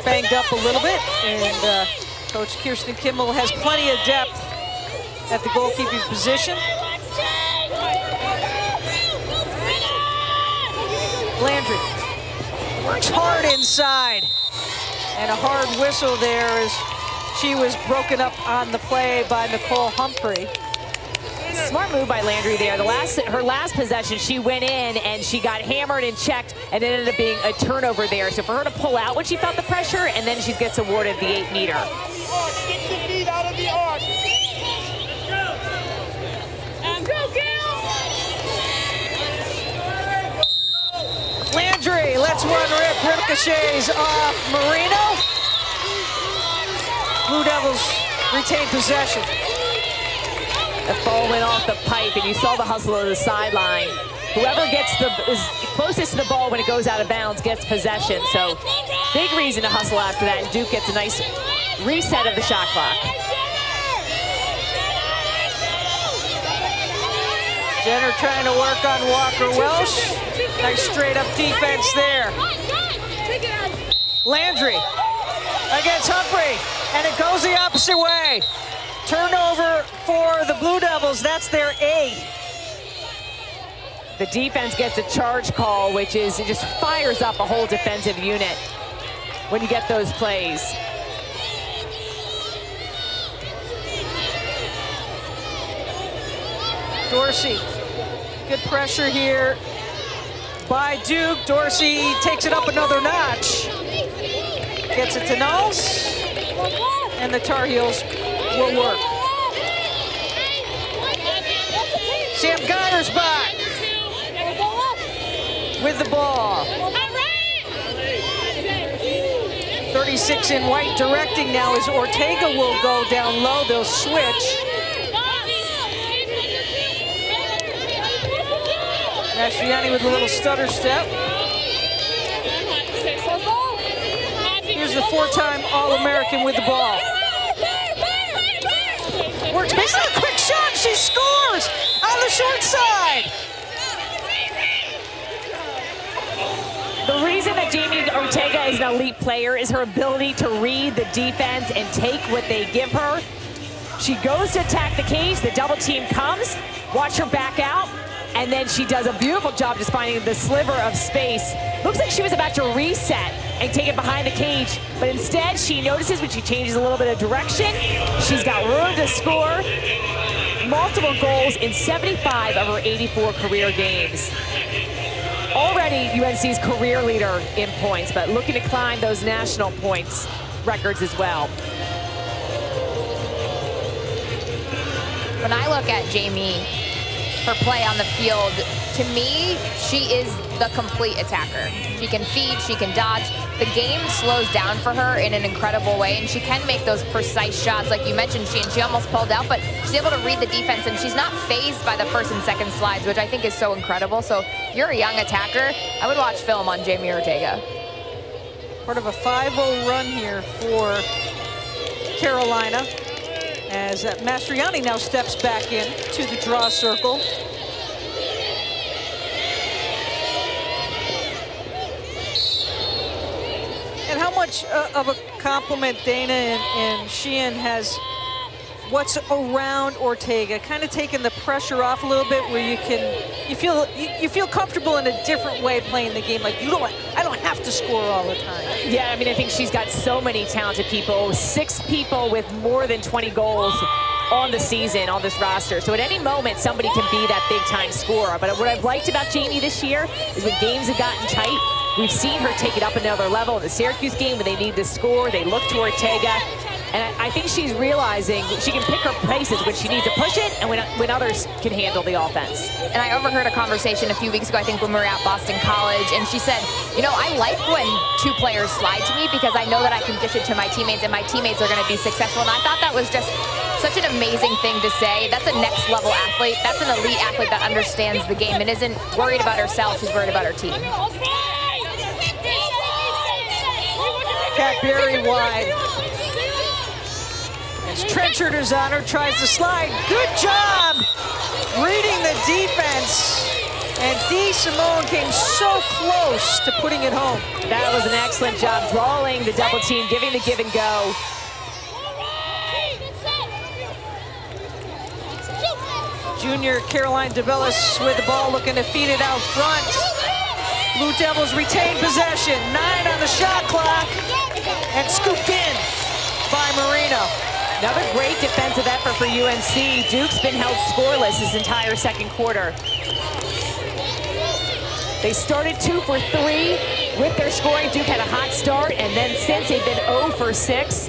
S1: banged up a little bit, and Coach Kirsten Kimmel has plenty of depth at the goalkeeping position. Landry works hard inside, and a hard whistle there as she was broken up on the play by Nicole Humphrey.
S2: Smart move by Landry there. Her last possession, she went in and she got hammered and checked, and it ended up being a turnover there. So for her to pull out when she felt the pressure, and then she gets awarded the 8-meter.
S1: Landry lets one rip, ricochets off Moreno. Blue Devils retain possession.
S2: The ball went off the pipe, and you saw the hustle of the sideline. Whoever is closest to the ball when it goes out of bounds gets possession. So big reason to hustle after that, and Duke gets a nice reset of the shot clock.
S1: Jenner trying to work on Walker Welsh. Nice straight up defense there. Landry against Humphrey, and it goes the opposite way. Turnover for the Blue Devils, that's their 8th.
S2: The defense gets a charge call, which is, it just fires up a whole defensive unit when you get those plays.
S1: Dorsey, good pressure here by Duke. Dorsey takes it up another notch. Gets it to Knowles, and the Tar Heels will work. Sam Geyer's back with the ball. 36 in white directing now as Ortega will go down low. They'll switch. Mastriani with a little stutter step. Here's the 4-time All-American with the ball. Works, makes a quick shot, she scores on the short side.
S2: The reason that Jamie Ortega is an elite player is her ability to read the defense and take what they give her. She goes to attack the cage, the double team comes, watch her back out, and then she does a beautiful job just finding the sliver of space. Looks like she was about to reset and take it behind the cage, but instead she notices when she changes a little bit of direction, she's got room to score. Multiple goals in 75 of her 84 career games. Already UNC's career leader in points, but looking to climb those national points records as well.
S3: When I look at Jamie, her play on the field, to me, she is the complete attacker. She can feed, she can dodge. The game slows down for her in an incredible way, and she can make those precise shots. Like you mentioned, she almost pulled out, but she's able to read the defense, and she's not fazed by the first and second slides, which I think is so incredible. So if you're a young attacker, I would watch film on Jamie Ortega.
S1: Part of a 5-0 run here for Carolina, as Mastriani now steps back in to the draw circle. And how much of a compliment Dana and Sheehan has what's around Ortega, kind of taking the pressure off a little bit, where you feel comfortable in a different way playing the game. Like I don't have to score all the time.
S2: Yeah, I mean, I think she's got so many talented people, 6 people with more than 20 goals on the season on this roster. So at any moment, somebody can be that big-time scorer. But what I've liked about Jamie this year is when games have gotten tight, we've seen her take it up another level. In the Syracuse game, when they need to score, they look to Ortega. And I think she's realizing she can pick her places when she needs to push it and when others can handle the offense.
S3: And I overheard a conversation a few weeks ago, I think when we were at Boston College, and she said, you know, I like when 2 players slide to me because I know that I can dish it to my teammates and my teammates are going to be successful. And I thought that was just such an amazing thing to say. That's a next level athlete. That's an elite athlete that understands the game and isn't worried about herself, she's worried about her team.
S1: Cat Berry wide. As Trenchard is on her, tries to slide. Good job reading the defense. And Dee Simone came so close to putting it home.
S2: That was an excellent job drawing the double team, giving the give and go.
S1: Junior Caroline DeBellis with the ball, looking to feed it out front. Blue Devils retain possession. 9 on the shot clock. And scooped in by Moreno.
S2: Another great defensive effort for UNC. Duke's been held scoreless this entire second quarter. They started 2 for 3 with their scoring. Duke had a hot start, and then since they've been 0 for 6.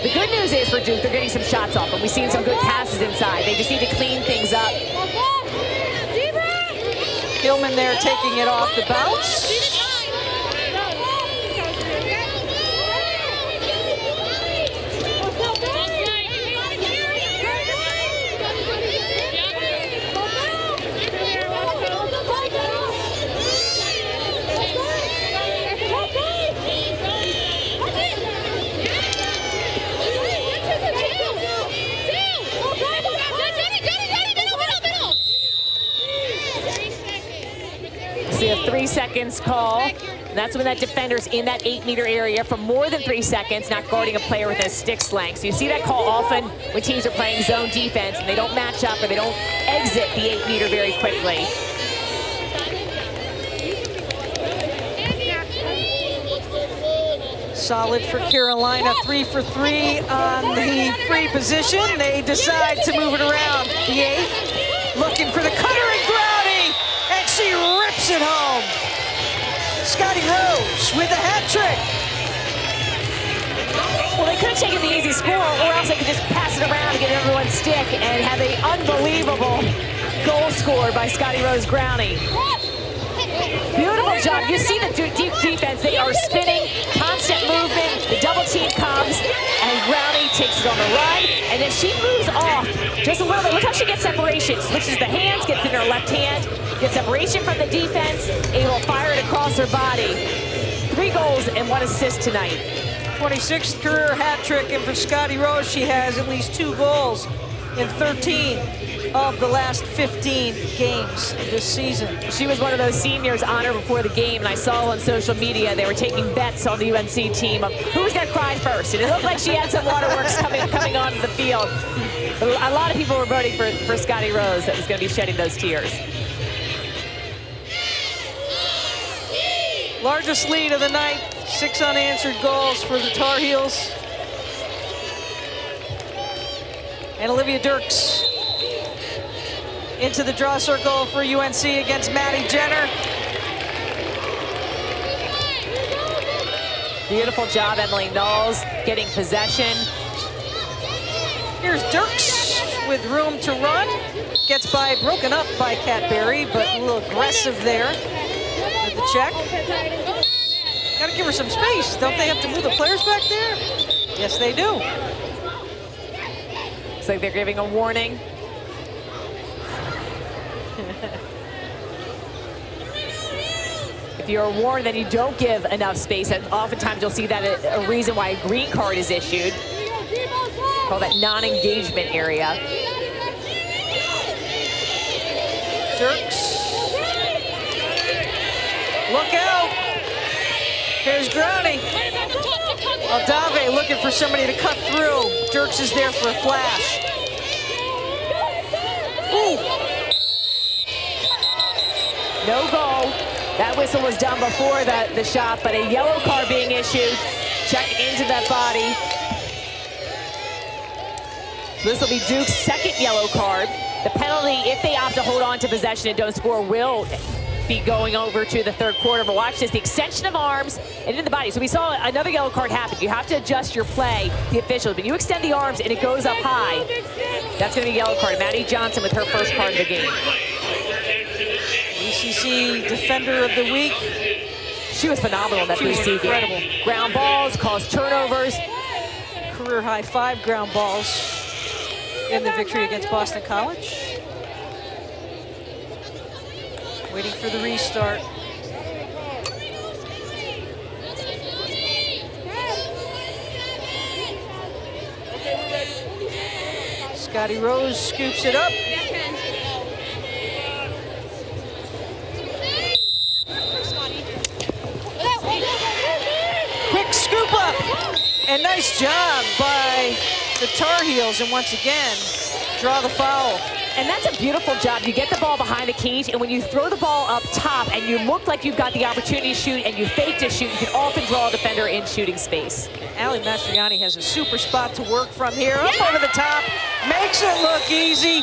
S2: The good news is for Duke, they're getting some shots off, and we've seen some good passes inside. They just need to clean things up.
S1: Gilman there taking it off the bounce.
S2: seconds call. And that's when that defender's in that 8-meter area for more than 3 seconds, not guarding a player with a stick's length. So you see that call often when teams are playing zone defense and they don't match up or they don't exit the 8-meter very quickly.
S1: Solid for Carolina, 3 for 3 on the free position. They decide to move it around. The 8, looking for the cutter and Growdy, and she rips it home. Scotty Rose with a hat trick.
S2: Well, they could have taken the easy score, or else they could just pass it around and get everyone's stick and have an unbelievable goal scored by Scotty Rose Growdy. Beautiful job. You see the deep defense. They are spinning, constant movement. The double team comes, and Growdy takes it on the run, and then she moves off just a little bit. Look how she gets separation. Switches the hands, gets in her left hand, gets separation from the defense, able to fire it across her body. 3 goals and 1 assist tonight.
S1: 26th career hat trick, and for Scotty Rose, she has at least 2 goals in 13 of the last 15 games this season.
S2: She was one of those seniors honored before the game, and I saw on social media they were taking bets on the UNC team of who was going to cry first. And it looked like she had some waterworks coming onto the field. But a lot of people were voting for Scotty Rose that was going to be shedding those tears.
S1: Largest lead of the night, 6 unanswered goals for the Tar Heels. And Olivia Dirks into the draw circle for UNC against Maddie Jenner.
S2: Beautiful job, Emily Knowles, getting possession.
S1: Here's Dirks with room to run. Gets broken up by Kat Berry, but a little aggressive there with the check. Gotta give her some space. Don't they have to move the players back there? Yes, they do.
S2: Looks like they're giving a warning. If you're warned that you don't give enough space, and oftentimes you'll see that a reason why a green card is issued. Call that non-engagement area.
S1: Dirks. Look out. Here's Growdy. Aldave looking for somebody to cut through. Dirks is there for a flash. Ooh.
S2: No goal. That whistle was done before the shot, but a yellow card being issued. Check into that body. So this will be Duke's 2nd yellow card. The penalty, if they opt to hold on to possession and don't score, will be going over to the 3rd quarter. But watch this, the extension of arms and in the body. So we saw another yellow card happen. You have to adjust your play, the officials, but you extend the arms and it goes up high. That's going to be a yellow card. Maddie Johnson with her first card of the game.
S1: ECC Defender of the Week.
S2: She was phenomenal in that BC game. Ground balls, caused turnovers.
S1: Career high 5 ground balls in the victory against Boston College. Waiting for the restart. Scotty Rose scoops it up. Quick scoop up. And nice job by the Tar Heels, and once again, draw the foul.
S2: And that's a beautiful job. You get the ball behind the cage, and when you throw the ball up top and you look like you've got the opportunity to shoot and you fake to shoot, you can often draw a defender in shooting space.
S1: Allie Mastriani has a super spot to work from here. Up over the top, makes it look easy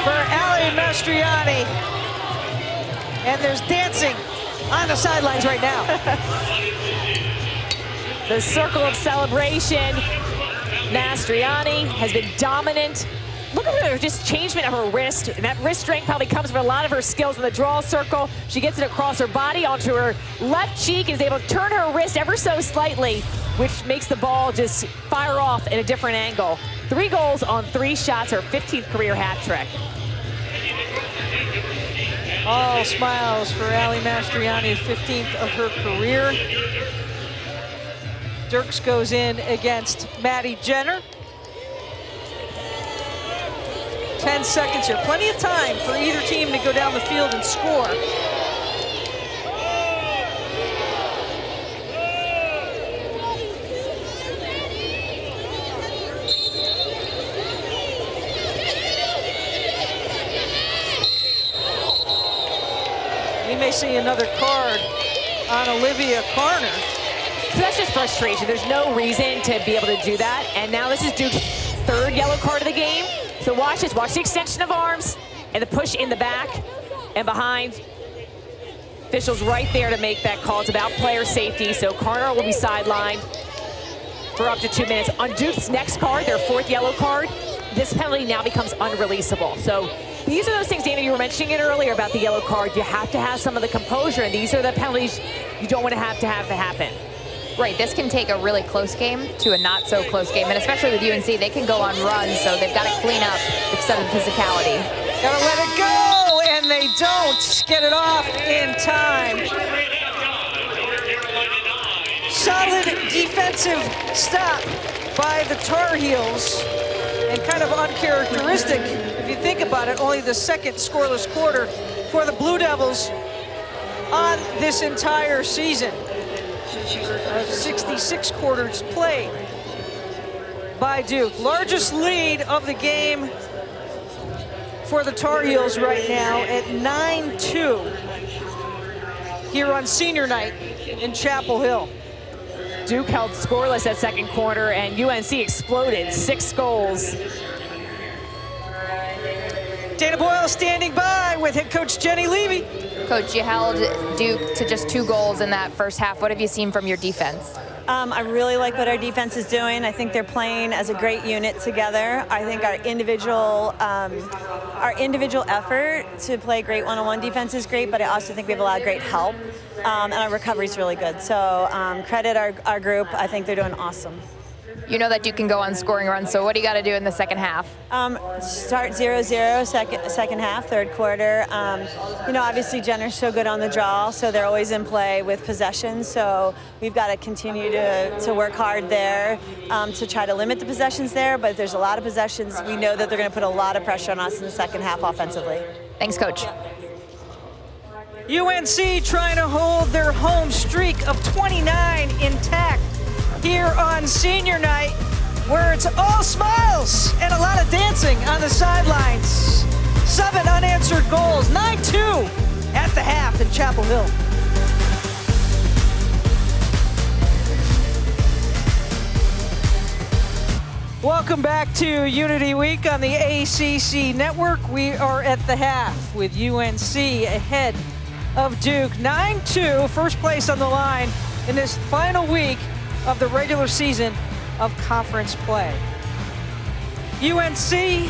S1: for Allie Mastriani. And there's dancing on the sidelines right now.
S2: The circle of celebration. Mastriani has been dominant. Look at her, just changement of her wrist. And that wrist strength probably comes from a lot of her skills in the draw circle. She gets it across her body onto her left cheek, is able to turn her wrist ever so slightly, which makes the ball just fire off in a different angle. 3 goals on 3 shots, her 15th career hat trick.
S1: All smiles for Allie Mastriani, 15th of her career. Dirks goes in against Maddie Jenner. 10 seconds here. Plenty of time for either team to go down the field and score. We may see another card on Olivia Carner.
S2: So that's just frustration. There's no reason to be able to do that. And now this is Duke's third yellow card of the game. So watch this. Watch the extension of arms and the push in the back and behind. Officials right there to make that call. It's about player safety. So Carner will be sidelined for up to 2 minutes. On Duke's next card, their fourth yellow card, this penalty now becomes unreleasable. So these are those things, Dana, you were mentioning it earlier about the yellow card. You have to have some of the composure, and these are the penalties you don't want to have happen.
S3: Right, this can take a really close game to a not so close game, and especially with UNC, they can go on runs, so they've got to clean up some of the physicality.
S1: Gotta let it go, and they don't get it off in time. Solid defensive stop by the Tar Heels, and kind of uncharacteristic, if you think about it, only the second scoreless quarter for the Blue Devils on this entire season. 66 quarters played by Duke. Largest lead of the game for the Tar Heels right now at 9-2 here on senior night in Chapel Hill.
S2: Duke held scoreless at second quarter, and UNC exploded 6 goals.
S1: Dana Boyle standing by with head coach Jenny Levy.
S3: Coach, you held Duke to just 2 goals in that first half. What have you seen from your defense?
S4: I really like what our defense is doing. I think they're playing as a great unit together. I think our individual effort to play great one-on-one defense is great, but I also think we have a lot of great help, and our recovery is really good. So credit our group. I think they're doing awesome.
S3: You know that Duke can go on scoring runs, so what do you got to do in the second half?
S4: Start 0-0, second half, third quarter. You know, obviously Jenner's so good on the draw, so they're always in play with possessions. So we've got to continue to work hard there to try to limit the possessions there. But there's a lot of possessions. We know that they're going to put a lot of pressure on us in the second half offensively.
S3: Thanks, Coach.
S1: UNC trying to hold their home streak of 29 intact here on senior night, where it's all smiles and a lot of dancing on the sidelines. 7 unanswered goals, 9-2 at the half in Chapel Hill. Welcome back to Unity Week on the ACC Network. We are at the half with UNC ahead of Duke. 9-2, first place on the line in this final week of the regular season of conference play. UNC,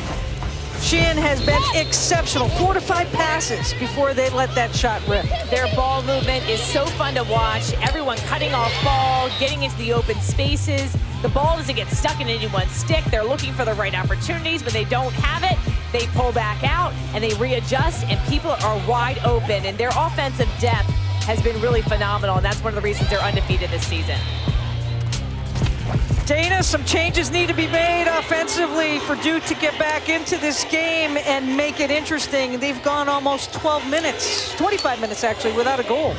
S1: Shin has been exceptional. 4 to 5 passes before they let that shot rip.
S2: Their ball movement is so fun to watch. Everyone cutting off ball, getting into the open spaces. The ball doesn't get stuck in anyone's stick. They're looking for the right opportunities. When they don't have it, they pull back out and they readjust, and people are wide open. And their offensive depth has been really phenomenal, and that's one of the reasons they're undefeated this season.
S1: Dana, some changes need to be made offensively for Duke to get back into this game and make it interesting. They've gone almost 12 minutes, 25 minutes actually, without a goal.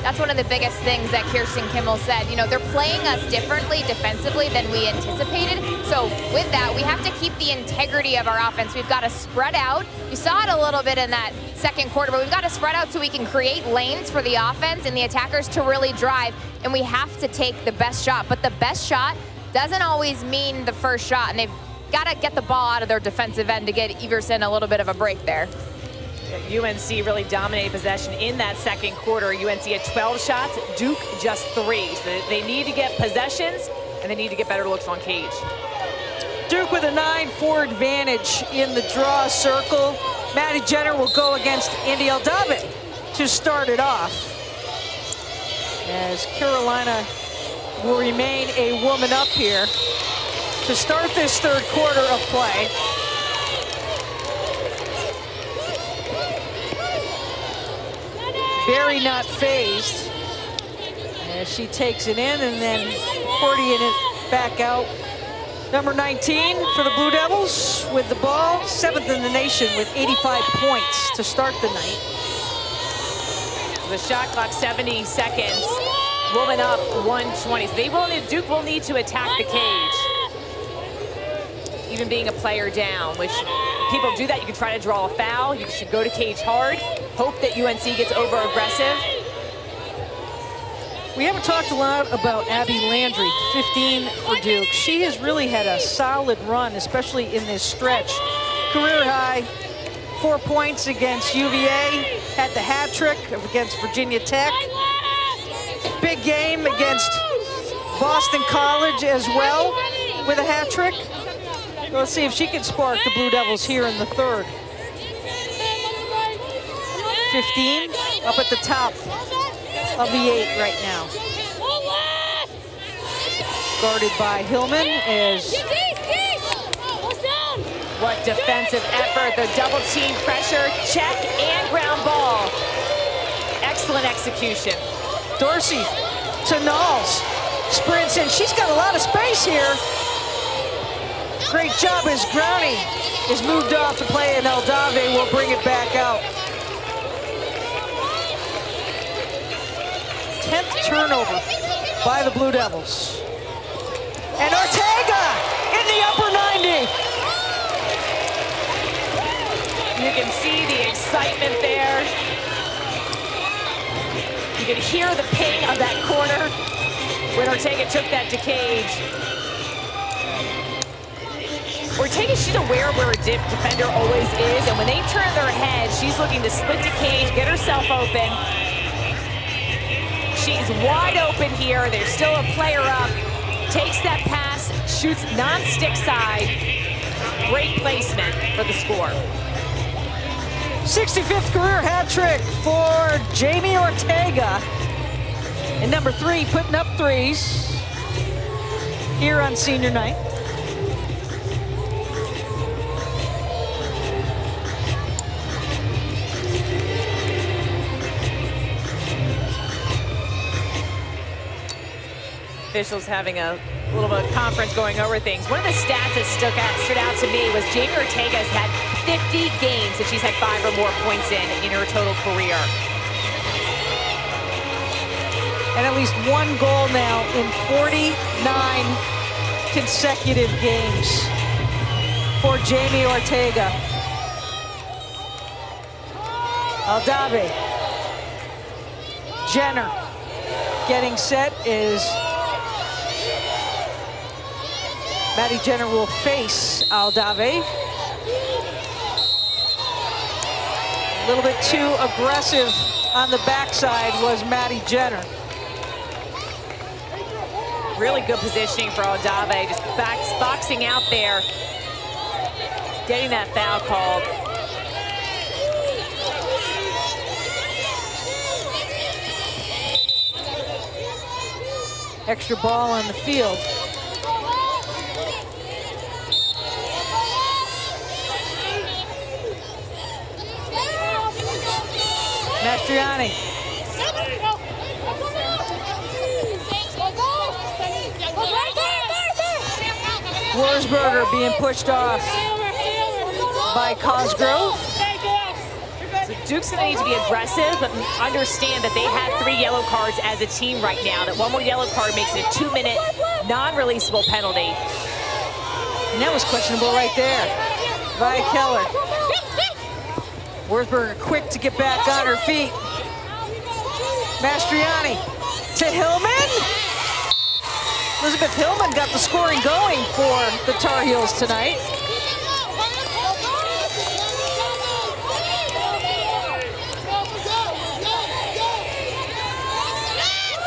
S3: That's one of the biggest things that Kirsten Kimmel said. You know, they're playing us differently defensively than we anticipated. So with that, we have to keep the integrity of our offense. We've got to spread out. You saw it a little bit in that second quarter, but we've got to spread out so we can create lanes for the offense and the attackers to really drive. And we have to take the best shot. But the best shot doesn't always mean the first shot, and they've got to get the ball out of their defensive end to get Everson a little bit of a break there.
S2: UNC really dominated possession in that second quarter. UNC had 12 shots, Duke just 3. So they need to get possessions, and they need to get better looks on cage.
S1: Duke with a 9-4 advantage in the draw circle. Maddie Jenner will go against Indy Eldavin to start it off, as Carolina will remain a woman up here to start this third quarter of play. Barry not phased as she takes it in, and then porting it back out Number 19 for the Blue Devils with the ball, 7th in the nation with 85 points to start the night.
S2: The shot clock, 70 seconds. Woman up 120. So Duke will need to attack the cage. Even being a player down, which people do that. You can try to draw a foul. You should go to cage hard. Hope that UNC gets over aggressive.
S1: We haven't talked a lot about Abby Landry, 15 for Duke. She has really had a solid run, especially in this stretch. Career high, 4 points against UVA, had the hat trick against Virginia Tech. Big game against Boston College as well with a hat trick. Let's see if she can spark the Blue Devils here in the third. 15 up at the top of the 8 right now. Guarded by Hillman is...
S2: What defensive effort, the double team pressure, check and ground ball. Excellent execution.
S1: Dorsey to Knowles, sprints in. She's got a lot of space here. Great job as Brownie is moved off to play, and Aldave will bring it back out. 10th turnover by the Blue Devils. And Ortega in the upper 90.
S2: You can see the excitement there. You can hear the ping of that corner when Ortega took that to cage. Ortega, she's aware of where a defender always is, and when they turn their head, she's looking to split the cage, get herself open. She's wide open here. There's still a player up. Takes that pass, shoots non-stick side. Great placement for the score.
S1: 65th career hat trick for Jamie Ortega. And number 3 putting up threes here on senior night.
S2: Officials having a little bit of conference going over things. One of the stats that stood out to me was Jamie Ortega has had 50 games that she's had 5 or more points in her total career.
S1: And at least 1 goal now in 49 consecutive games for Jamie Ortega. Aldave. Jenner getting set is Maddie Jenner will face Aldave. A little bit too aggressive on the backside was Maddie Jenner.
S2: Really good positioning for Aldave, just boxing out there, getting that foul called.
S1: Extra ball on the field. Mastriani. Worsberger being pushed off by Cosgrove.
S2: So Duke's gonna need to be aggressive, but understand that they have 3 yellow cards as a team right now. That 1 more yellow card makes it a 2-minute non-releasable penalty.
S1: And that was questionable right there by Keller. Worsberger quick to get back on her feet. Mastriani to Hillman. Elizabeth Hillman got the scoring going for the Tar Heels tonight.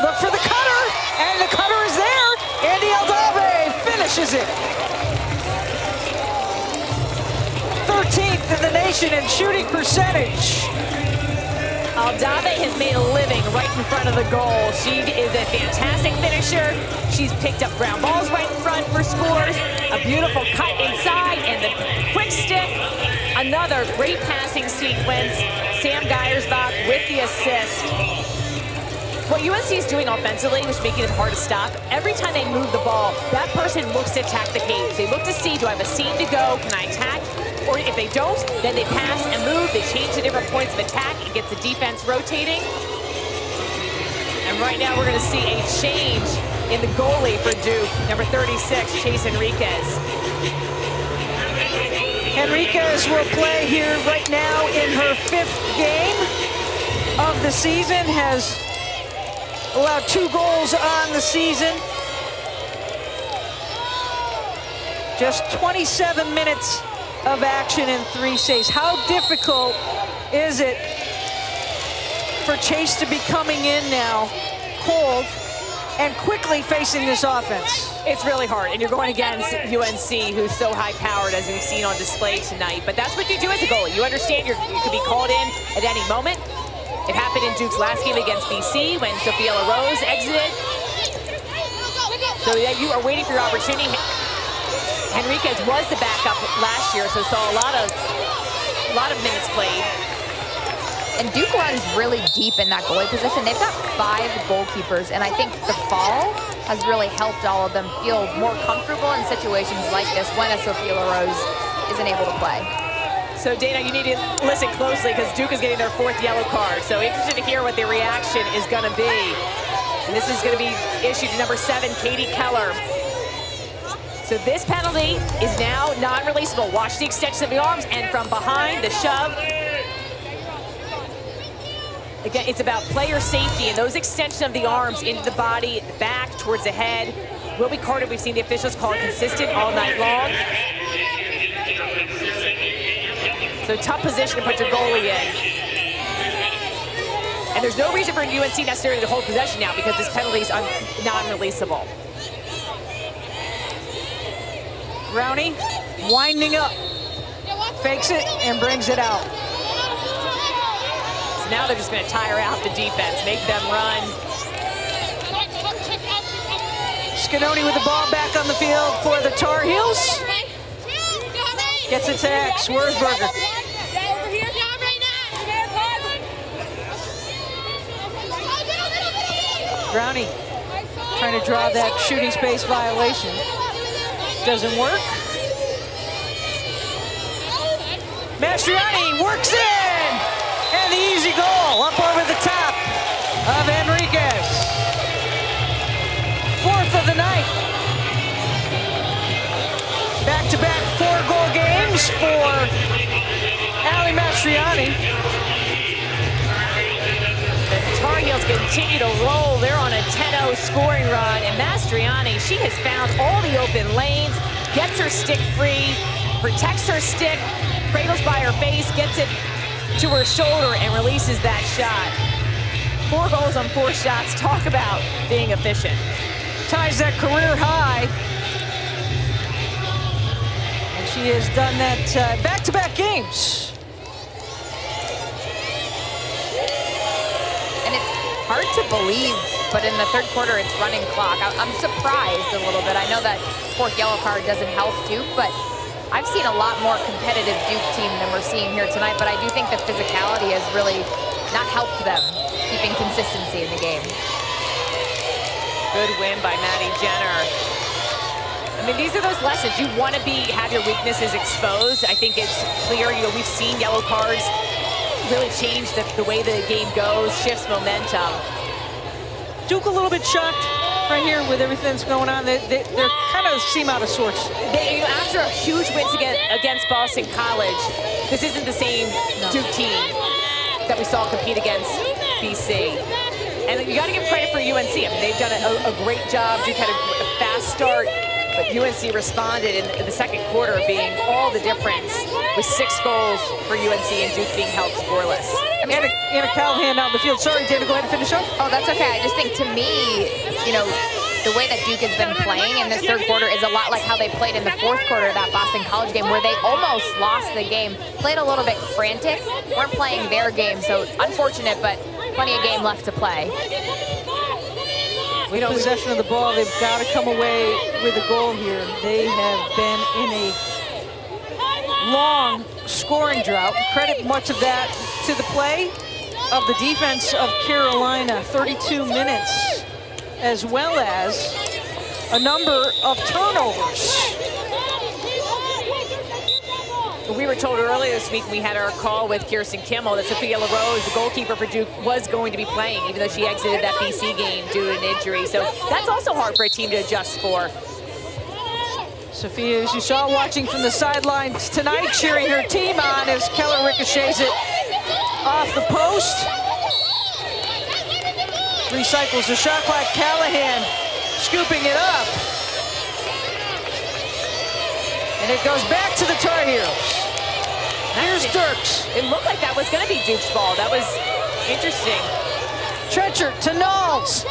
S1: Look for the cutter, and the cutter is there. Andy Aldave finishes it. 13th in the nation in shooting percentage.
S2: Aldave has made a living right in front of the goal. She is a fantastic finisher. She's picked up ground balls right in front for scores. A beautiful cut inside and the quick stick. Another great passing sequence. Sam Geiersbach with the assist. What UNC is doing offensively, which is making it hard to stop, every time they move the ball, that person looks to attack the cage. They look to see, do I have a seam to go? Can I attack? Or if they don't, then they pass and move. They change to different points of attack. It gets the defense rotating. And right now we're going to see a change in the goalie for Duke, number 36, Chase Enriquez.
S1: Enriquez will play here right now in her 5th game of the season, has allowed 2 goals on the season. Just 27 minutes of action and 3 saves. How difficult is it for Chase to be coming in now cold and quickly facing this offense?
S2: It's really hard, and you're going against UNC, who's so high-powered, as we've seen on display tonight. But that's what you do as a goalie. You understand you could be called in at any moment. It happened in Duke's last game against BC when Sophia LaRose exited. So yeah, you are waiting for your opportunity. Enriquez was the backup last year, so saw a lot of minutes played.
S3: And Duke runs really deep in that goalie position. They've got 5 goalkeepers, and I think the fall has really helped all of them feel more comfortable in situations like this when a Sophia LaRose isn't able to play.
S2: So Dana, you need to listen closely because Duke is getting their 4th yellow card. So interested to hear what the reaction is going to be. And this is going to be issued to number 7, Katie Keller. So this penalty is now non-releasable. Watch the extension of the arms, and from behind, the shove. Again, it's about player safety, and those extension of the arms into the body, back, towards the head, will be carded. We've seen the officials call it consistent all night long. So tough position to put your goalie in. And there's no reason for UNC necessarily to hold possession now because this penalty is non-releasable.
S1: Brownie winding up, fakes it and brings it out.
S2: So now they're just going to tire out the defense, make them run.
S1: Scanoni with the ball back on the field for the Tar Heels. Gets it to X, Wurzburger. Brownie trying to draw that shooting space violation. Doesn't work. Mastriani works in! And the easy goal up over the top of Enriquez. 4th of the night. Back-to-back 4-goal games for Ali Mastriani.
S2: The Tar Heels continue to roll. They're on a 10-0 scoring run, and Mastriani, she has found all the open lanes, gets her stick free, protects her stick, cradles by her face, gets it to her shoulder, and releases that shot. 4 goals on 4 shots. Talk about being efficient.
S1: Ties that career high. And she has done that back-to-back games.
S3: And it's hard to believe, but in the 3rd quarter, it's running clock. I'm surprised a little bit. I know that 4th yellow card doesn't help Duke, but I've seen a lot more competitive Duke team than we're seeing here tonight, but I do think the physicality has really not helped them, keeping consistency in the game.
S2: Good win by Maddie Jenner. I mean, these are those lessons. You want to have your weaknesses exposed. I think it's clear, we've seen yellow cards really change the way the game goes, shifts momentum.
S1: Duke a little bit shocked right here with everything that's going on. They're kind of seem out of sorts.
S2: After a huge wins against Boston College, this isn't the same Duke team that we saw compete against BC. And you got to give credit for UNC. I mean, they've done a great job. Duke had a fast start, but UNC responded in the 2nd quarter, being all the difference with 6 goals for UNC and Duke being held scoreless.
S1: I mean, Anna Callahan out in the field. Sorry, Dana, go ahead and finish up.
S3: Oh, that's okay. I just think, to me, the way that Duke has been playing in this 3rd quarter is a lot like how they played in the 4th quarter of that Boston College game, where they almost lost the game, played a little bit frantic, weren't playing their game, so unfortunate, but plenty of game left to play.
S1: With possession of the ball, they've got to come away with a goal here. They have been in a long scoring drought. Credit much of that to the play of the defense of Carolina, 32 minutes, as well as a number of turnovers.
S2: We were told earlier this week when we had our call with Kirsten Kimmel that Sophia LaRose, the goalkeeper for Duke, was going to be playing, even though she exited that BC game due to an injury. So that's also hard for a team to adjust for.
S1: Sophia, as you saw watching from the sidelines tonight, cheering her team on as Keller ricochets it off the post. Recycles the shot clock. Callahan scooping it up. And it goes back to the Tar Heels. Here's Dirks.
S2: It looked like that was going to be Duke's ball. That was interesting.
S1: Trenchard to Knowles.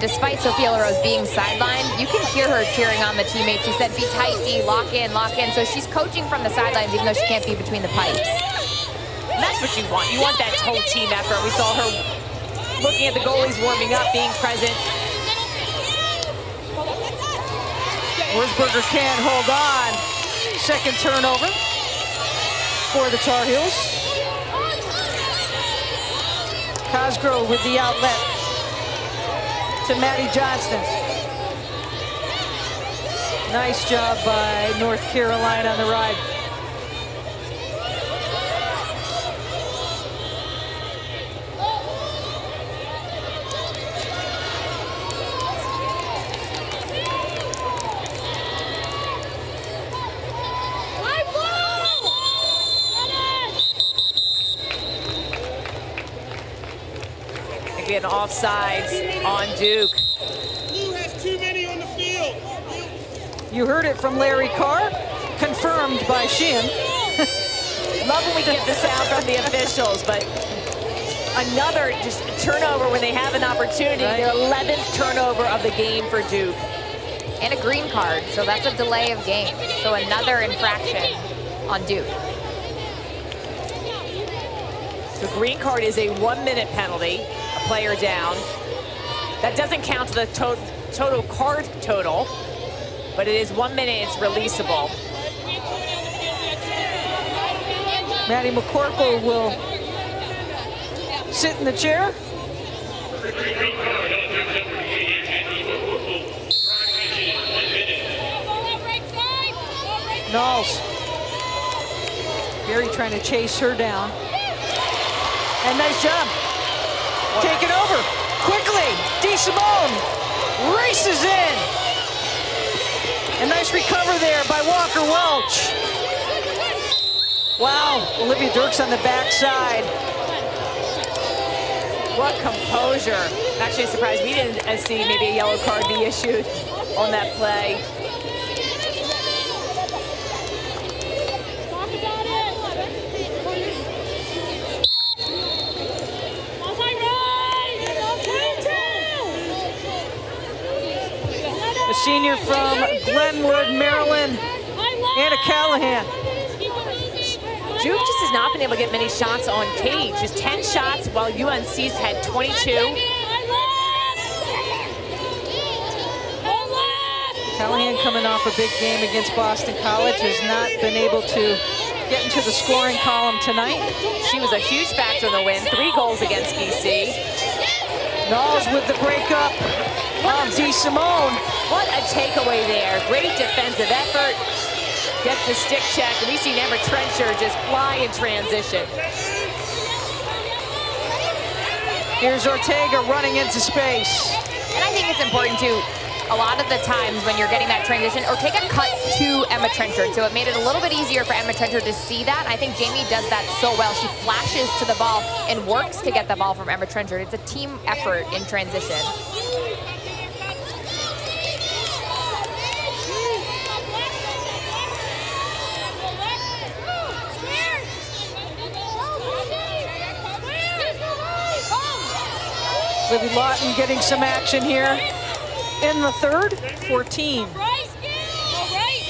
S3: Despite Sophia LaRose being sidelined, you can hear her cheering on the teammates. She said, be tight, D, lock in, lock in. So she's coaching from the sidelines, even though she can't be between the pipes.
S2: And that's what you want. You want that whole team effort. We saw her looking at the goalies warming up, being present.
S1: Wurzburger can't hold on. Second turnover for the Tar Heels. Cosgrove with the outlet to Maddie Johnston. Nice job by North Carolina on the ride.
S2: Again, offsides on Duke.
S5: Blue has too many on the field.
S1: You heard it from Larry Carr, confirmed by Sheehan.
S2: Love when we get the sound from the officials, but another just turnover when they have an opportunity.
S1: Right.
S2: Their 11th turnover of the game for Duke.
S3: And a green card, so that's a delay of game. So another infraction on Duke.
S2: The green card is a 1-minute penalty, a player down. That doesn't count to the total card total, but it is 1 minute, it's releasable.
S1: Maddie McCorkle will sit in the chair. Knowles. Gary trying to chase her down. And nice job. Take it over. Quickly. DeSimone races in. A nice recover there by Walker Welch. Wow. Olivia Dirks on the backside.
S2: What composure. I'm actually surprised we didn't see maybe a yellow card be issued on that play.
S1: The senior from Glenwood, Maryland, Anna Callahan.
S2: Duke just has not been able to get many shots on cage. Just 10 shots while UNC's had 22.
S1: Callahan coming off a big game against Boston College has not been able to get into the scoring column tonight.
S2: She was a huge factor in the win. 3 goals against BC.
S1: Knowles with the breakup of DeSimone.
S2: What a takeaway there. Great defensive effort. Gets the stick check. And we've seen Emma Trenchard just fly in transition.
S1: Here's Ortega running into space.
S3: And I think it's important too, a lot of the times when you're getting that transition, Ortega cut to Emma Trenchard, so it made it a little bit easier for Emma Trenchard to see that. I think Jamie does that so well. She flashes to the ball and works to get the ball from Emma Trenchard. It's a team effort in transition.
S1: Libby Lawton getting some action here in the third. 14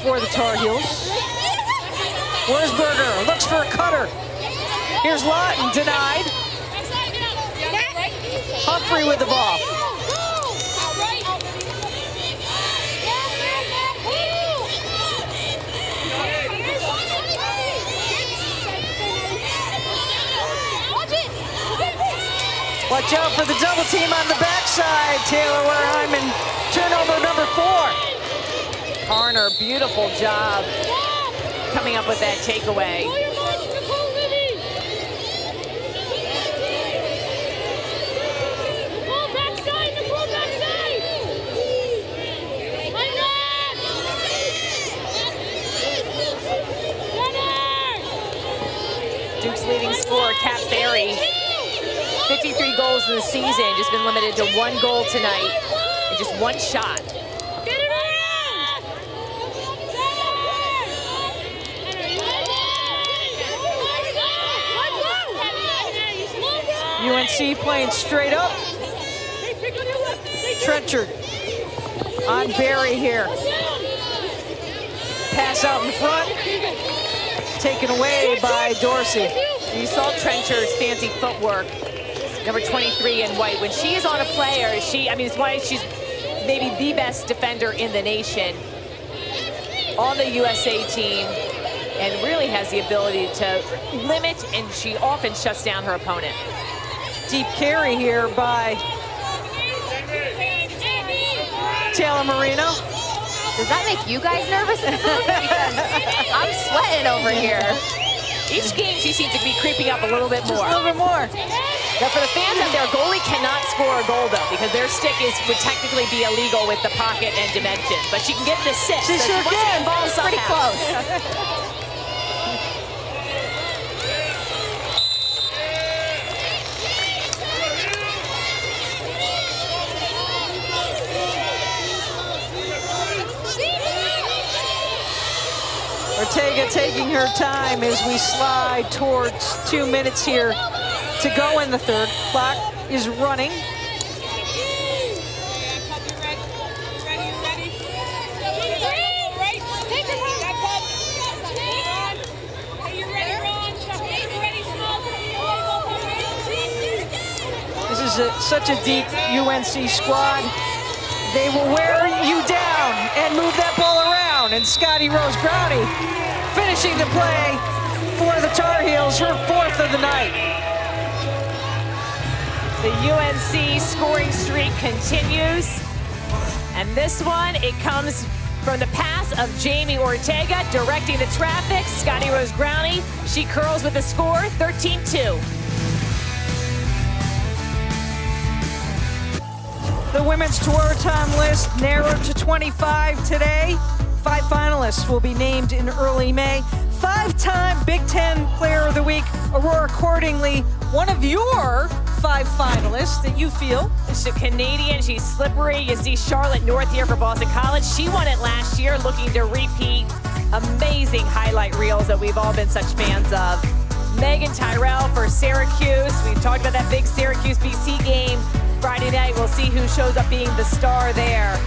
S1: for the Tar Heels. Wurzburger looks for a cutter. Here's Lawton, denied. Humphrey with the ball. Watch out for the double team on the backside. Taylor Wareheim, turnover number 4.
S2: Garner, beautiful job coming up with that takeaway. Duke's leading scorer, Kat Berry, 53 goals in the season, just been limited to 1 goal tonight and just 1 shot.
S1: UNC playing straight up. Trenchard on Berry here. Pass out in front. Taken away by Dorsey.
S2: You saw Trenchard's fancy footwork. Number 23 in white. When she is on a player, it's why she's maybe the best defender in the nation on the USA team, and really has the ability to limit, and she often shuts down her opponent.
S1: Deep carry here by Taylor Moreno.
S3: Does that make you guys nervous? Because I'm sweating over here.
S2: Each game she seems to be creeping up a little bit more.
S1: Just a little bit more.
S2: Now for the fans out there, goalie cannot score a goal though, because their stick would technically be illegal with the pocket and dimension. But she can get an assist.
S1: She sure can.
S2: Ball's
S3: Pretty close.
S1: Ortega taking her time as we slide towards 2 minutes here to go in the third. Clock is running. This is such a deep UNC squad. They will wear you down and move that ball around. And Scotty Rose Brownie finishing the play for the Tar Heels, her 4th of the night.
S2: The UNC scoring streak continues. And this one, it comes from the pass of Jamie Ortega directing the traffic. Scotty Rose Brownie, she curls with the score, 13-2.
S1: The women's tour time list narrowed to 25 today. 5 finalists will be named in early May. 5-time Big Ten Player of the Week, Aurora Cordingley, one of your 5 finalists that you feel.
S2: She's a Canadian, she's slippery. You see Charlotte North here for Boston College. She won it last year, looking to repeat. Amazing highlight reels that we've all been such fans of. Megan Tyrell for Syracuse. We've talked about that big Syracuse BC game Friday night. We'll see who shows up being the star there.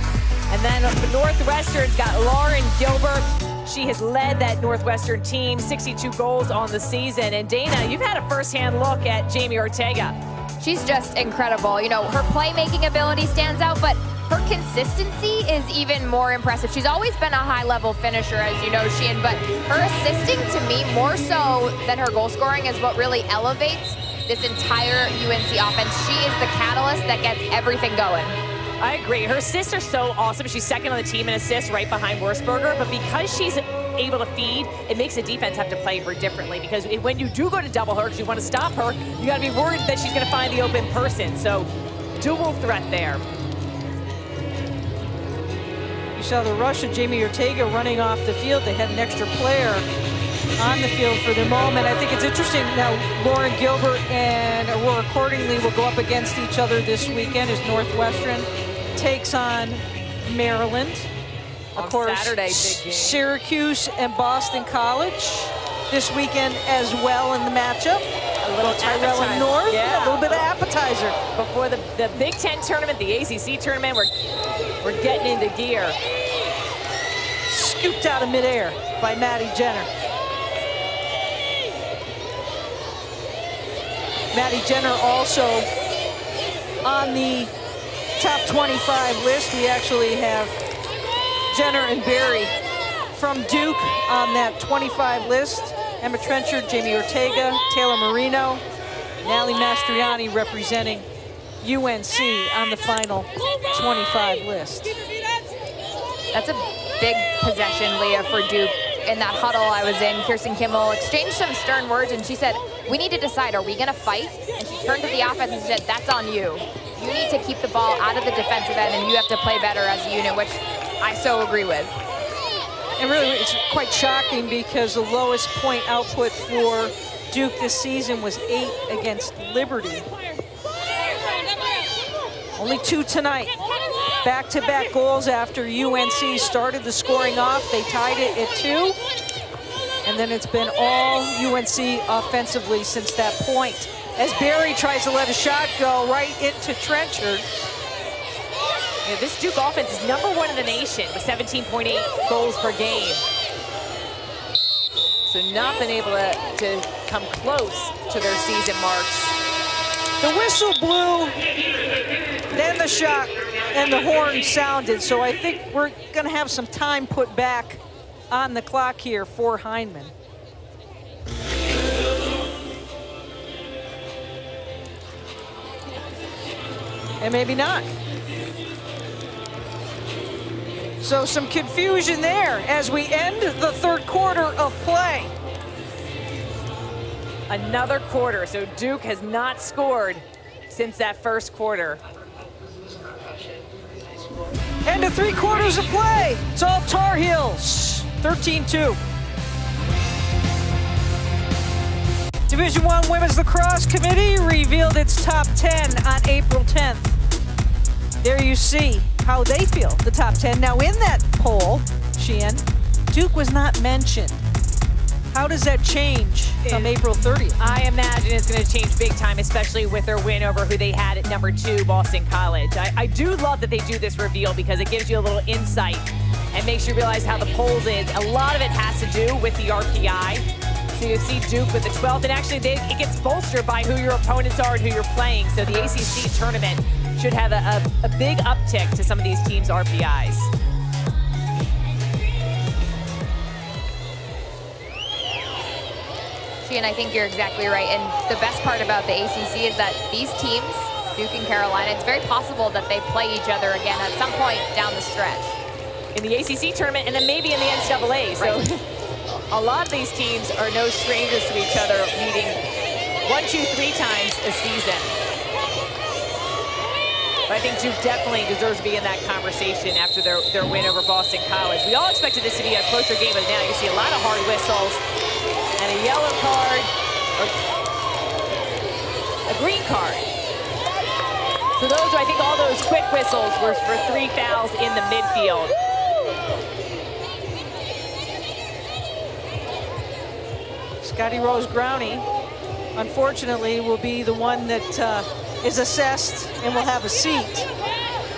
S2: And then Northwestern's got Lauren Gilbert. She has led that Northwestern team, 62 goals on the season. And Dana, you've had a firsthand look at Jamie Ortega.
S3: She's just incredible. You know, her playmaking ability stands out, but her consistency is even more impressive. She's always been a high-level finisher, as you know, Sheehan, but her assisting, to me, more so than her goal scoring, is what really elevates this entire UNC offense. She is the catalyst that gets everything going.
S2: I agree. Her assists are so awesome. She's second on the team in assists, right behind Wurzburger. But because she's able to feed, it makes the defense have to play her differently. Because when you do go to double her, because you want to stop her, you got to be worried that she's going to find the open person. So dual threat there.
S1: You saw the rush of Jamie Ortega running off the field. They had an extra player on the field for the moment. I think it's interesting now Lauren Gilbert and Aurora Cordingley will go up against each other this weekend as Northwestern takes on Maryland. Of course,
S2: Saturday, big game.
S1: Syracuse and Boston College this weekend as well in the matchup.
S2: A little
S1: Tyrell and
S2: appetizer.
S1: North,
S2: Yeah.
S1: a little bit of appetizer.
S2: Before the Big Ten tournament, the ACC tournament, we're getting into gear.
S1: Scooped out of midair by Maddie Jenner. Maddie Jenner also on the top 25 list. We actually have Jenner and Barry from Duke on that 25 list. Emma Trenchard, Jamie Ortega, Taylor Moreno, Natalie Mastriani representing UNC on the final 25 list.
S3: That's a big possession, Leah, for Duke. In that huddle I was in, Kirsten Kimmel exchanged some stern words, and she said, we need to decide, are we gonna fight? And she turned to the offense and said, that's on you. You need to keep the ball out of the defensive end, and you have to play better as a unit, which I so agree with.
S1: And really, it's quite shocking because the lowest point output for Duke this season was 8 against Liberty. Only 2 tonight. Back-to-back goals after UNC started the scoring off. They tied it at 2. And then it's been all UNC offensively since that point. As Barry tries to let a shot go right into Trenchard.
S2: Yeah, this Duke offense is #1 in the nation with 17.8 goals per game. So not been able to come close to their season marks.
S1: The whistle blew, then the shot and the horn sounded. So I think we're gonna have some time put back on the clock here for Heinemann. And maybe not. So some confusion there as we end the third quarter of play.
S2: Another quarter, so Duke has not scored since that first quarter.
S1: End of 3 quarters of play. It's all Tar Heels, 13-2. Division I Women's Lacrosse Committee revealed its top 10 on April 10th. There you see how they feel, the top 10. Now in that poll, Sheehan, Duke was not mentioned. How does that change from April 30th?
S2: I imagine it's going to change big time, especially with their win over who they had at #2, Boston College. I do love that they do this reveal because it gives you a little insight and makes you realize how the polls is. A lot of it has to do with the RPI. So you see Duke with the 12th, and actually it gets bolstered by who your opponents are and who you're playing. So the ACC tournament should have a big uptick to some of these teams' RPIs.
S3: And I think you're exactly right. And the best part about the ACC is that these teams, Duke and Carolina, it's very possible that they play each other again at some point down the stretch.
S2: In the ACC tournament and then maybe in the NCAA. So
S3: Right.
S2: a lot of these teams are no strangers to each other, meeting 1, 2, 3 times a season. But I think Duke definitely deserves to be in that conversation after their win over Boston College. We all expected this to be a closer game, but now you see a lot of hard whistles. And a yellow card, or a green card. So those, I think all those quick whistles were for 3 fouls in the midfield.
S1: Scotty Rose Growney, unfortunately, will be the one that is assessed and will have a seat.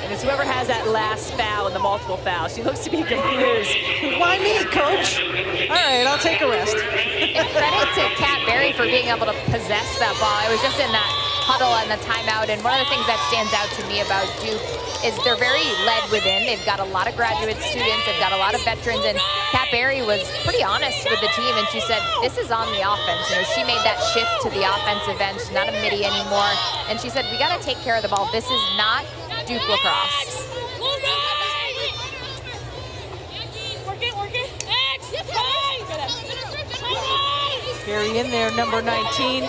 S2: And it's whoever has that last foul and the multiple fouls. She looks to be confused.
S1: Why me, coach? All right, I'll take a rest.
S3: And credit to Kat Berry for being able to possess that ball. I was just in that huddle and the timeout, and one of the things that stands out to me about Duke is they're very led within. They've got a lot of graduate students, they've got a lot of veterans, and Kat Berry was pretty honest with the team, and she said, this is on the offense. You know, she made that shift to the offensive end. She's not a midi anymore, and she said, we got to take care of the ball. This is not Duke lacrosse.
S1: Berry in there, number 19,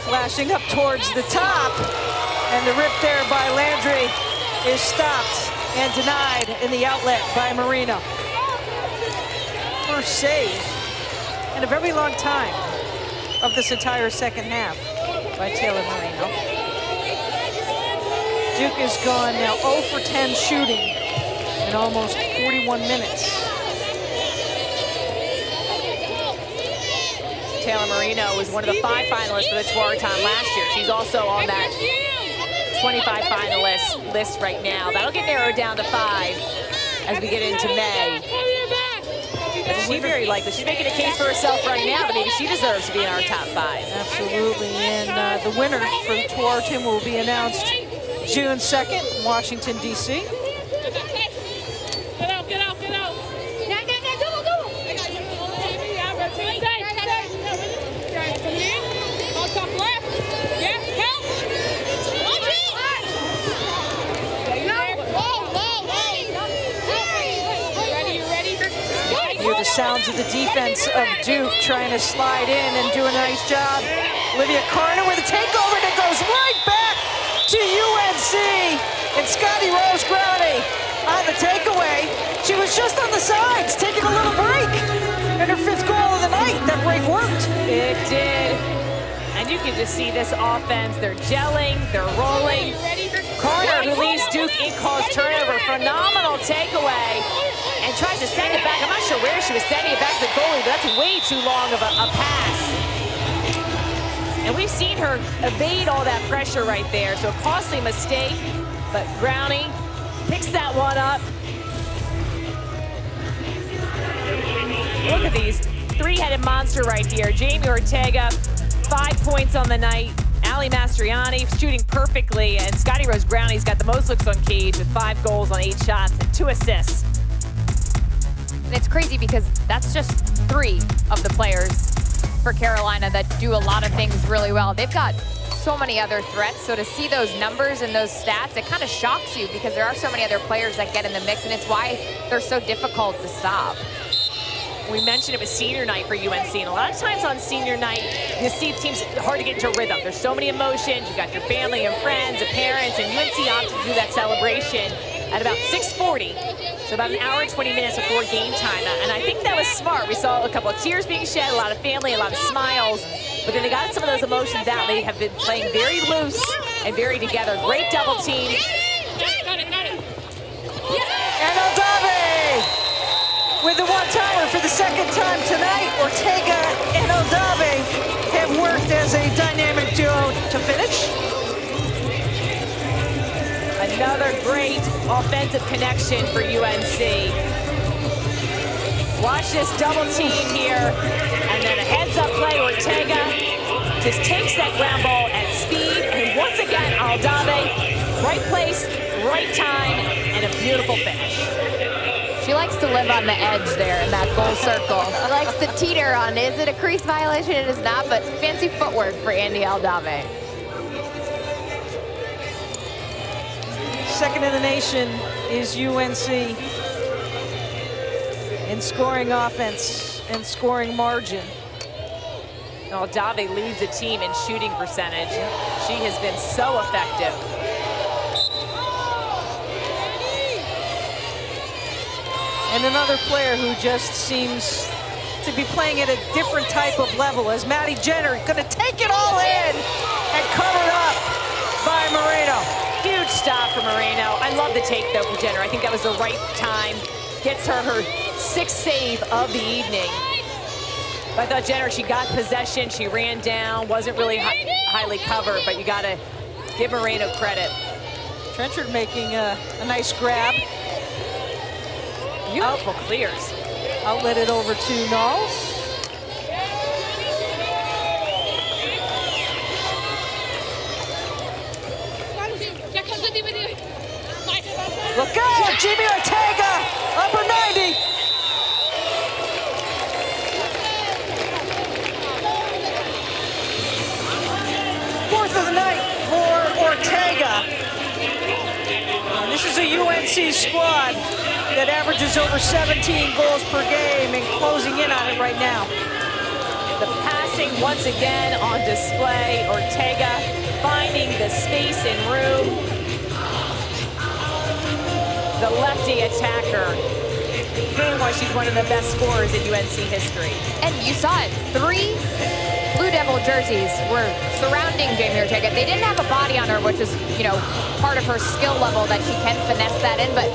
S1: flashing up towards the top, and the rip there by Landry is stopped and denied in the outlet by Moreno. First save in a very long time of this entire second half by Taylor Moreno. Duke has gone now 0 for 10 shooting in almost 41 minutes.
S2: Taylor Moreno was one of the 5 finalists for the Tewaaraton last year. She's also on that 25 finalist list right now. That'll get narrowed down to 5 as we get into May. But she's very likely. She's making a case for herself right now that maybe she deserves to be in our top 5.
S1: Absolutely, and the winner for Tewaaraton will be announced June 2nd, Washington, D.C.
S5: Get out, get out, get out.
S1: Hear the sounds of the defense of Duke trying to slide in and do a nice job. Olivia Carter with a takeover that goes right back to UNC. And Scotty Rose Growney on the takeaway. She was just on the sides, taking a little break. And her 5th goal of the night. That break worked.
S2: It did. And you can just see this offense. They're gelling, they're rolling. Carter, who leads Duke in calls turnover. Phenomenal takeaway. And tries to send it back. I'm not sure where she was sending it back to the goalie, but that's way too long of a pass. And we've seen her evade all that pressure right there. So a costly mistake, but Growney picks that one up. Look at these 3-headed monster right here. Jamie Ortega, 5 points on the night. Ali Mastriani shooting perfectly, and Scotty Rose Growney's got the most looks on cage with 5 goals on 8 shots and 2 assists.
S3: And it's crazy because that's just 3 of the players for Carolina that do a lot of things really well. They've got so many other threats, so to see those numbers and those stats, it kind of shocks you because there are so many other players that get in the mix, and it's why they're so difficult to stop.
S2: We mentioned it was senior night for UNC, and a lot of times on senior night, you see teams hard to get into a rhythm. There's so many emotions. You got your family and friends and parents, and UNC opted to do that celebration at about 6:40, so about an hour and 20 minutes before game time. And I think that was smart. We saw a couple of tears being shed, a lot of family, a lot of smiles, but then they got some of those emotions out. They have been playing very loose and very together. Great double team.
S1: And Aldave with the one-timer for the 2nd time tonight. Ortega and Aldave have worked as a dynamic duo to finish.
S2: Another great offensive connection for UNC. Watch this double team here, and then a heads-up play. Ortega just takes that ground ball at speed, and once again, Aldave, right place, right time, and a beautiful finish.
S3: She likes to live on the edge there in that goal circle. She likes to teeter on, is it a crease violation? It is not, but fancy footwork for Andy Aldave.
S1: 2nd in the nation is UNC in scoring offense and scoring margin.
S2: Aldave leads the team in shooting percentage. She has been so effective.
S1: And another player who just seems to be playing at a different type of level as Maddie Jenner gonna take it all in and covered up by Moreno.
S2: Huge stop for Moreno. I love the take, though, for Jenner. I think that was the right time. Gets her 6th save of the evening. But I thought Jenner, she got possession. She ran down. Wasn't really highly covered, but you got to give Moreno credit.
S1: Trenchard making a nice grab.
S2: Beautiful clears.
S1: Outlet it over to Knowles. Look out, Jimmy Ortega, upper 90. Fourth of the night for Ortega. And this is a UNC squad that averages over 17 goals per game and closing in on it right now.
S2: The passing once again on display. Ortega finding the space and room. The lefty attacker, proving why she's one of the best scorers in UNC history.
S3: And you saw it, 3 Blue Devil jerseys were surrounding Jamie Ortega. They didn't have a body on her, which is, you know, part of her skill level that she can finesse that in, but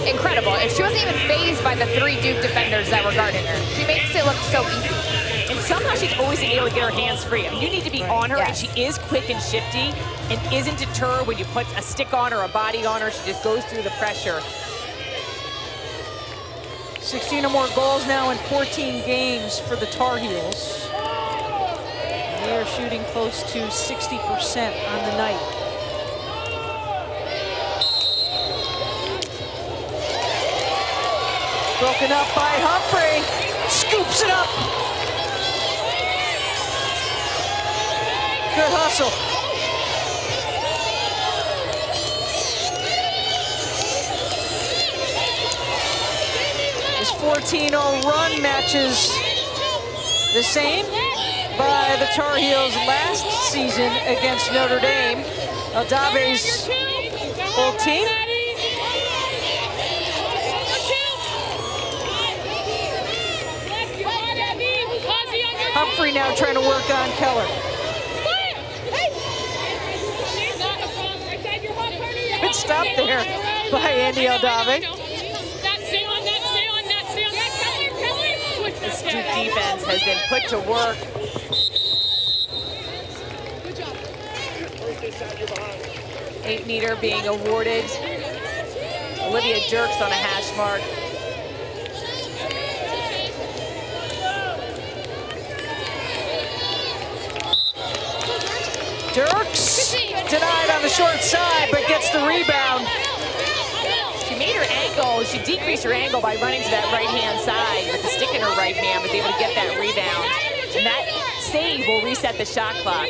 S3: incredible. If she wasn't even fazed by the 3 Duke defenders that were guarding her. She makes it look so easy.
S2: And somehow she's always able to get her hands free. I mean, you need to be on her, and she is quick and shifty and isn't deterred when you put a stick on her, a body on her. She just goes through the pressure.
S1: 16 or more goals now in 14 games for the Tar Heels. They are shooting close to 60% on the night. Broken up by Humphrey. Scoops it up. Good hustle. His 14-0 run matches the same by the Tar Heels last season against Notre Dame, Aldave's old team. Humphrey now trying to work on Keller. Good stop there by Andy Aldave.
S2: This Duke defense has been put to work. 8-meter being awarded. Olivia Dirks on a hash mark.
S1: Dirks denied on the short side, but gets the rebound.
S2: She made her angle, she decreased her angle by running to that right-hand side with the stick in her right hand, was able to get that rebound. And that save will reset the shot clock.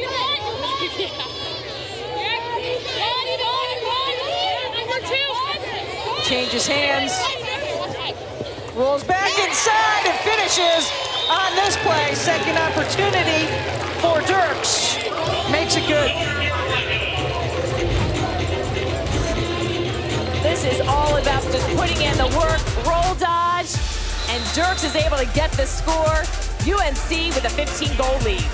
S1: Changes hands. Rolls back inside and finishes on this play. Second opportunity for Dirks. Makes it good.
S2: This is all about just putting in the work, roll dodge, and Dirks is able to get the score. UNC with a 15-goal lead.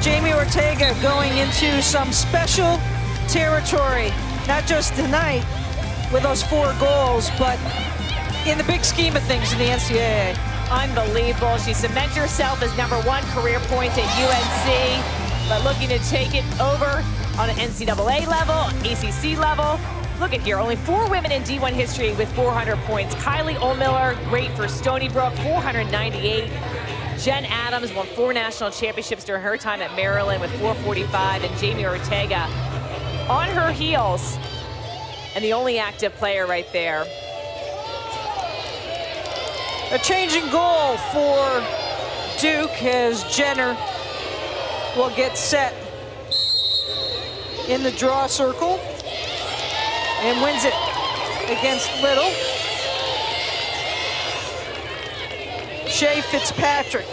S1: Jamie Ortega going into some special territory, not just tonight with those 4 goals, but in the big scheme of things in the NCAA.
S2: Unbelievable. She cements herself as #1 career points at UNC, but looking to take it over on an NCAA level, ACC level. Look at here, only 4 women in D1 history with 400 points. Kylie Ohlmiller, great for Stony Brook, 498. Jen Adams won 4 national championships during her time at Maryland with 445, and Jamie Ortega on her heels, and the only active player right there.
S1: A changing goal for Duke as Jenner will get set in the draw circle and wins it against Little. Shea Fitzpatrick,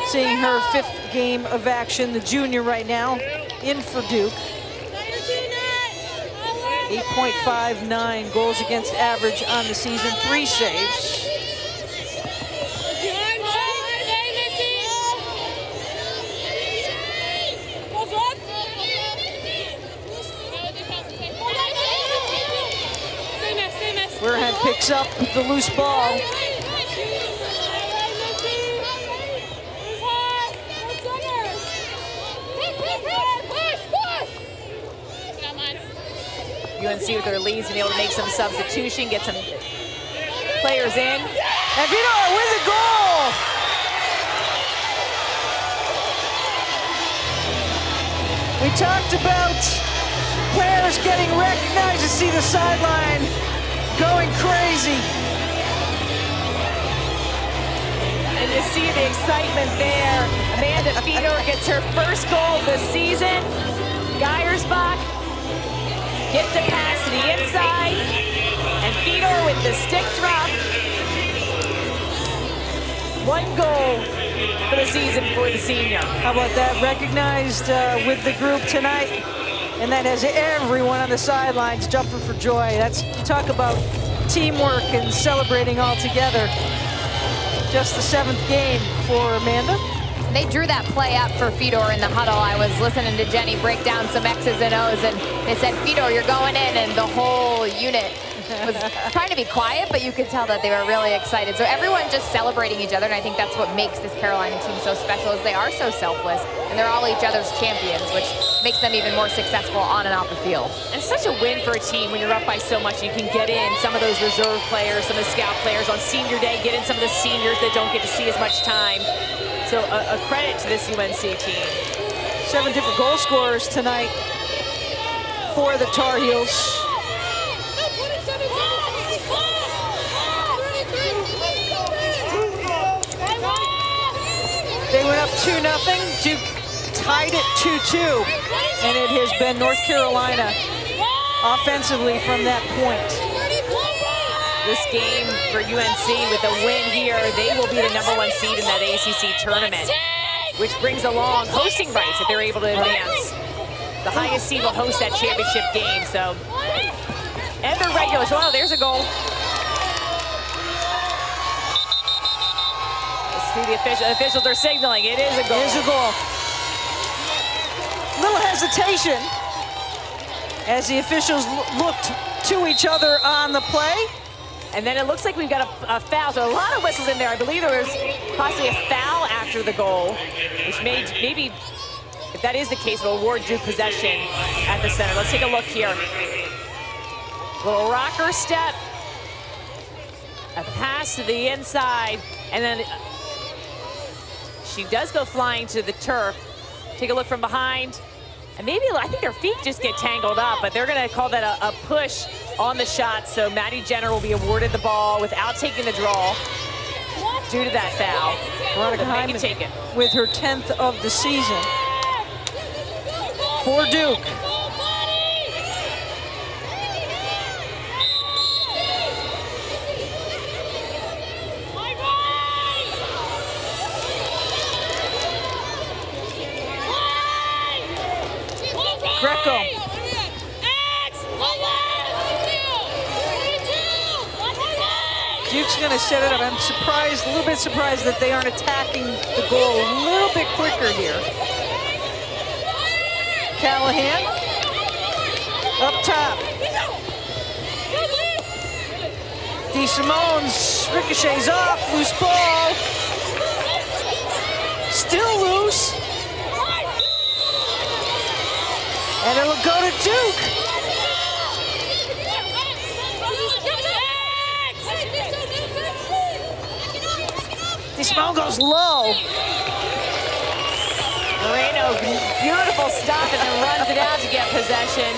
S1: seeing her 5th game of action, the junior right now, in for Duke. 8.59 goals against average on the season, 3 saves. Warhead picks up the loose ball.
S2: UNC with their leads and able to make some substitution, get some players in.
S1: And Vidor with a goal! We talked about players getting recognized. To see the sideline going crazy.
S2: And you see the excitement there. Amanda Fedor gets her 1st goal of the season. Geiersbach gets a pass to the inside, and Fedor with the stick drop. 1 goal for the season for the senior.
S1: How about that? Recognized with the group tonight, and that has everyone on the sidelines jumping for joy. That's, talk about teamwork and celebrating all together. Just the 7th game for Amanda.
S3: They drew that play up for Fedor in the huddle. I was listening to Jenny break down some X's and O's, and they said, Fedor, you're going in, and the whole unit was trying to be quiet, but you could tell that they were really excited. So everyone just celebrating each other, and I think that's what makes this Carolina team so special, is they are so selfless, and they're all each other's champions, which makes them even more successful on and off the field.
S2: And such a win for a team when you're up by so much. You can get in some of those reserve players, some of the scout players on senior day, get in some of the seniors that don't get to see as much time. So a credit to this UNC team.
S1: 7 different goal scorers tonight for the Tar Heels. They went up 2-0. Duke tied it 2-2. And it has been North Carolina offensively from that point.
S2: This game for UNC with a win here, they will be the #1 seed in that ACC tournament, which brings along hosting rights if they're able to advance. The highest seed will host that championship game, so. And they're regulars. Well, there's a goal. Let's see the officials are signaling. It is a goal.
S1: It is a goal. Little hesitation as the officials looked to each other on the play.
S2: And then it looks like we've got a foul, so a lot of whistles in there. I believe there was possibly a foul after the goal, which maybe, if that is the case, will award Duke possession at the center. Let's take a look here. Little rocker step, a pass to the inside, and then she does go flying to the turf. Take a look from behind. And maybe, I think their feet just get tangled up, but they're gonna call that a push on the shot. So Maddie Jenner will be awarded the ball without taking the draw due to that foul.
S1: Veronica Hyman
S2: take it.
S1: with her 10th of the season for Duke. Greco. Duke's gonna set it up. I'm surprised, a little bit surprised that they aren't attacking the goal a little bit quicker here. Callahan up top. DeSimone's ricochets off, loose ball. Still loose. And it'll go to Duke. DeSimone goes low.
S2: Moreno, beautiful stop, and then runs it out to get possession.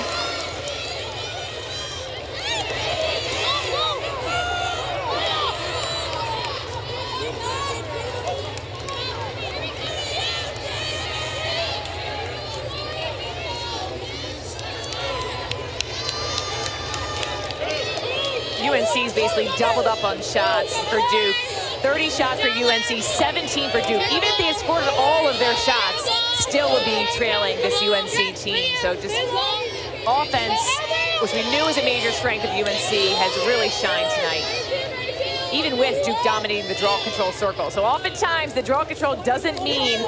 S2: UNC's basically doubled up on shots for Duke. 30 shots for UNC, 17 for Duke. Even if they had scored all of their shots, still would be trailing this UNC team. So just offense, which we knew was a major strength of UNC, has really shined tonight, even with Duke dominating the draw control circle. So oftentimes the draw control doesn't mean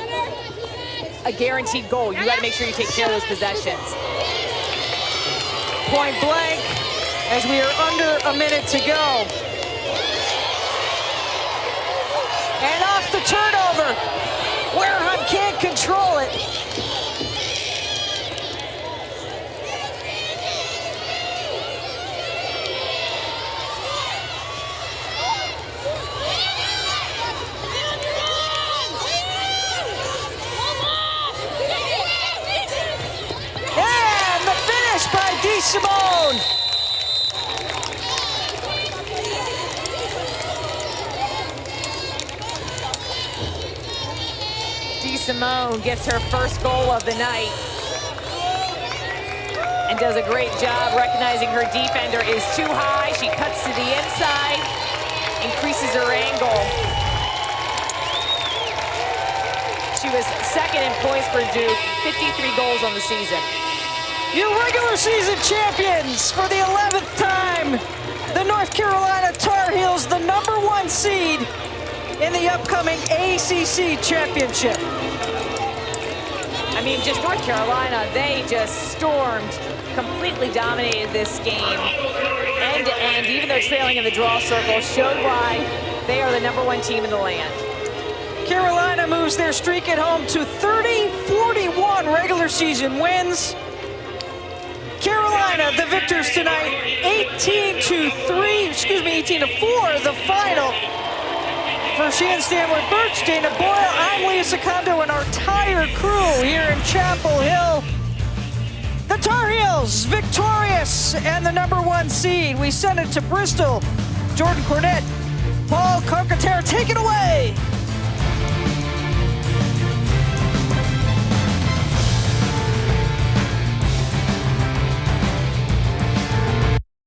S2: a guaranteed goal. You gotta make sure you take care of those possessions.
S1: Point blank as we are under a minute to go. And off the turnover. Wareham can't control it. And the finish by DeSimone.
S2: DeSimone gets her first goal of the night and does a great job recognizing her defender is too high. She cuts to the inside, increases her angle. She was second in points for Duke, 53 goals on the season.
S1: Your regular season champions for the 11th time, the North Carolina Tar Heels, the #1 seed in the upcoming ACC championship.
S2: I mean, just North Carolina, they just stormed, completely dominated this game. End to end, even though trailing in the draw circle, showed why they are the #1 team in the land.
S1: Carolina moves their streak at home to 30-41 regular season wins. Carolina, the victors tonight, 18-4, the final. For Shan Stanwood Birch, Dana Boyle, I'm Leah Secondo, and our entire crew here in Chapel Hill. The Tar Heels victorious and the #1 seed. We send it to Bristol. Jordan Cornett, Paul Carcaterre, take it away.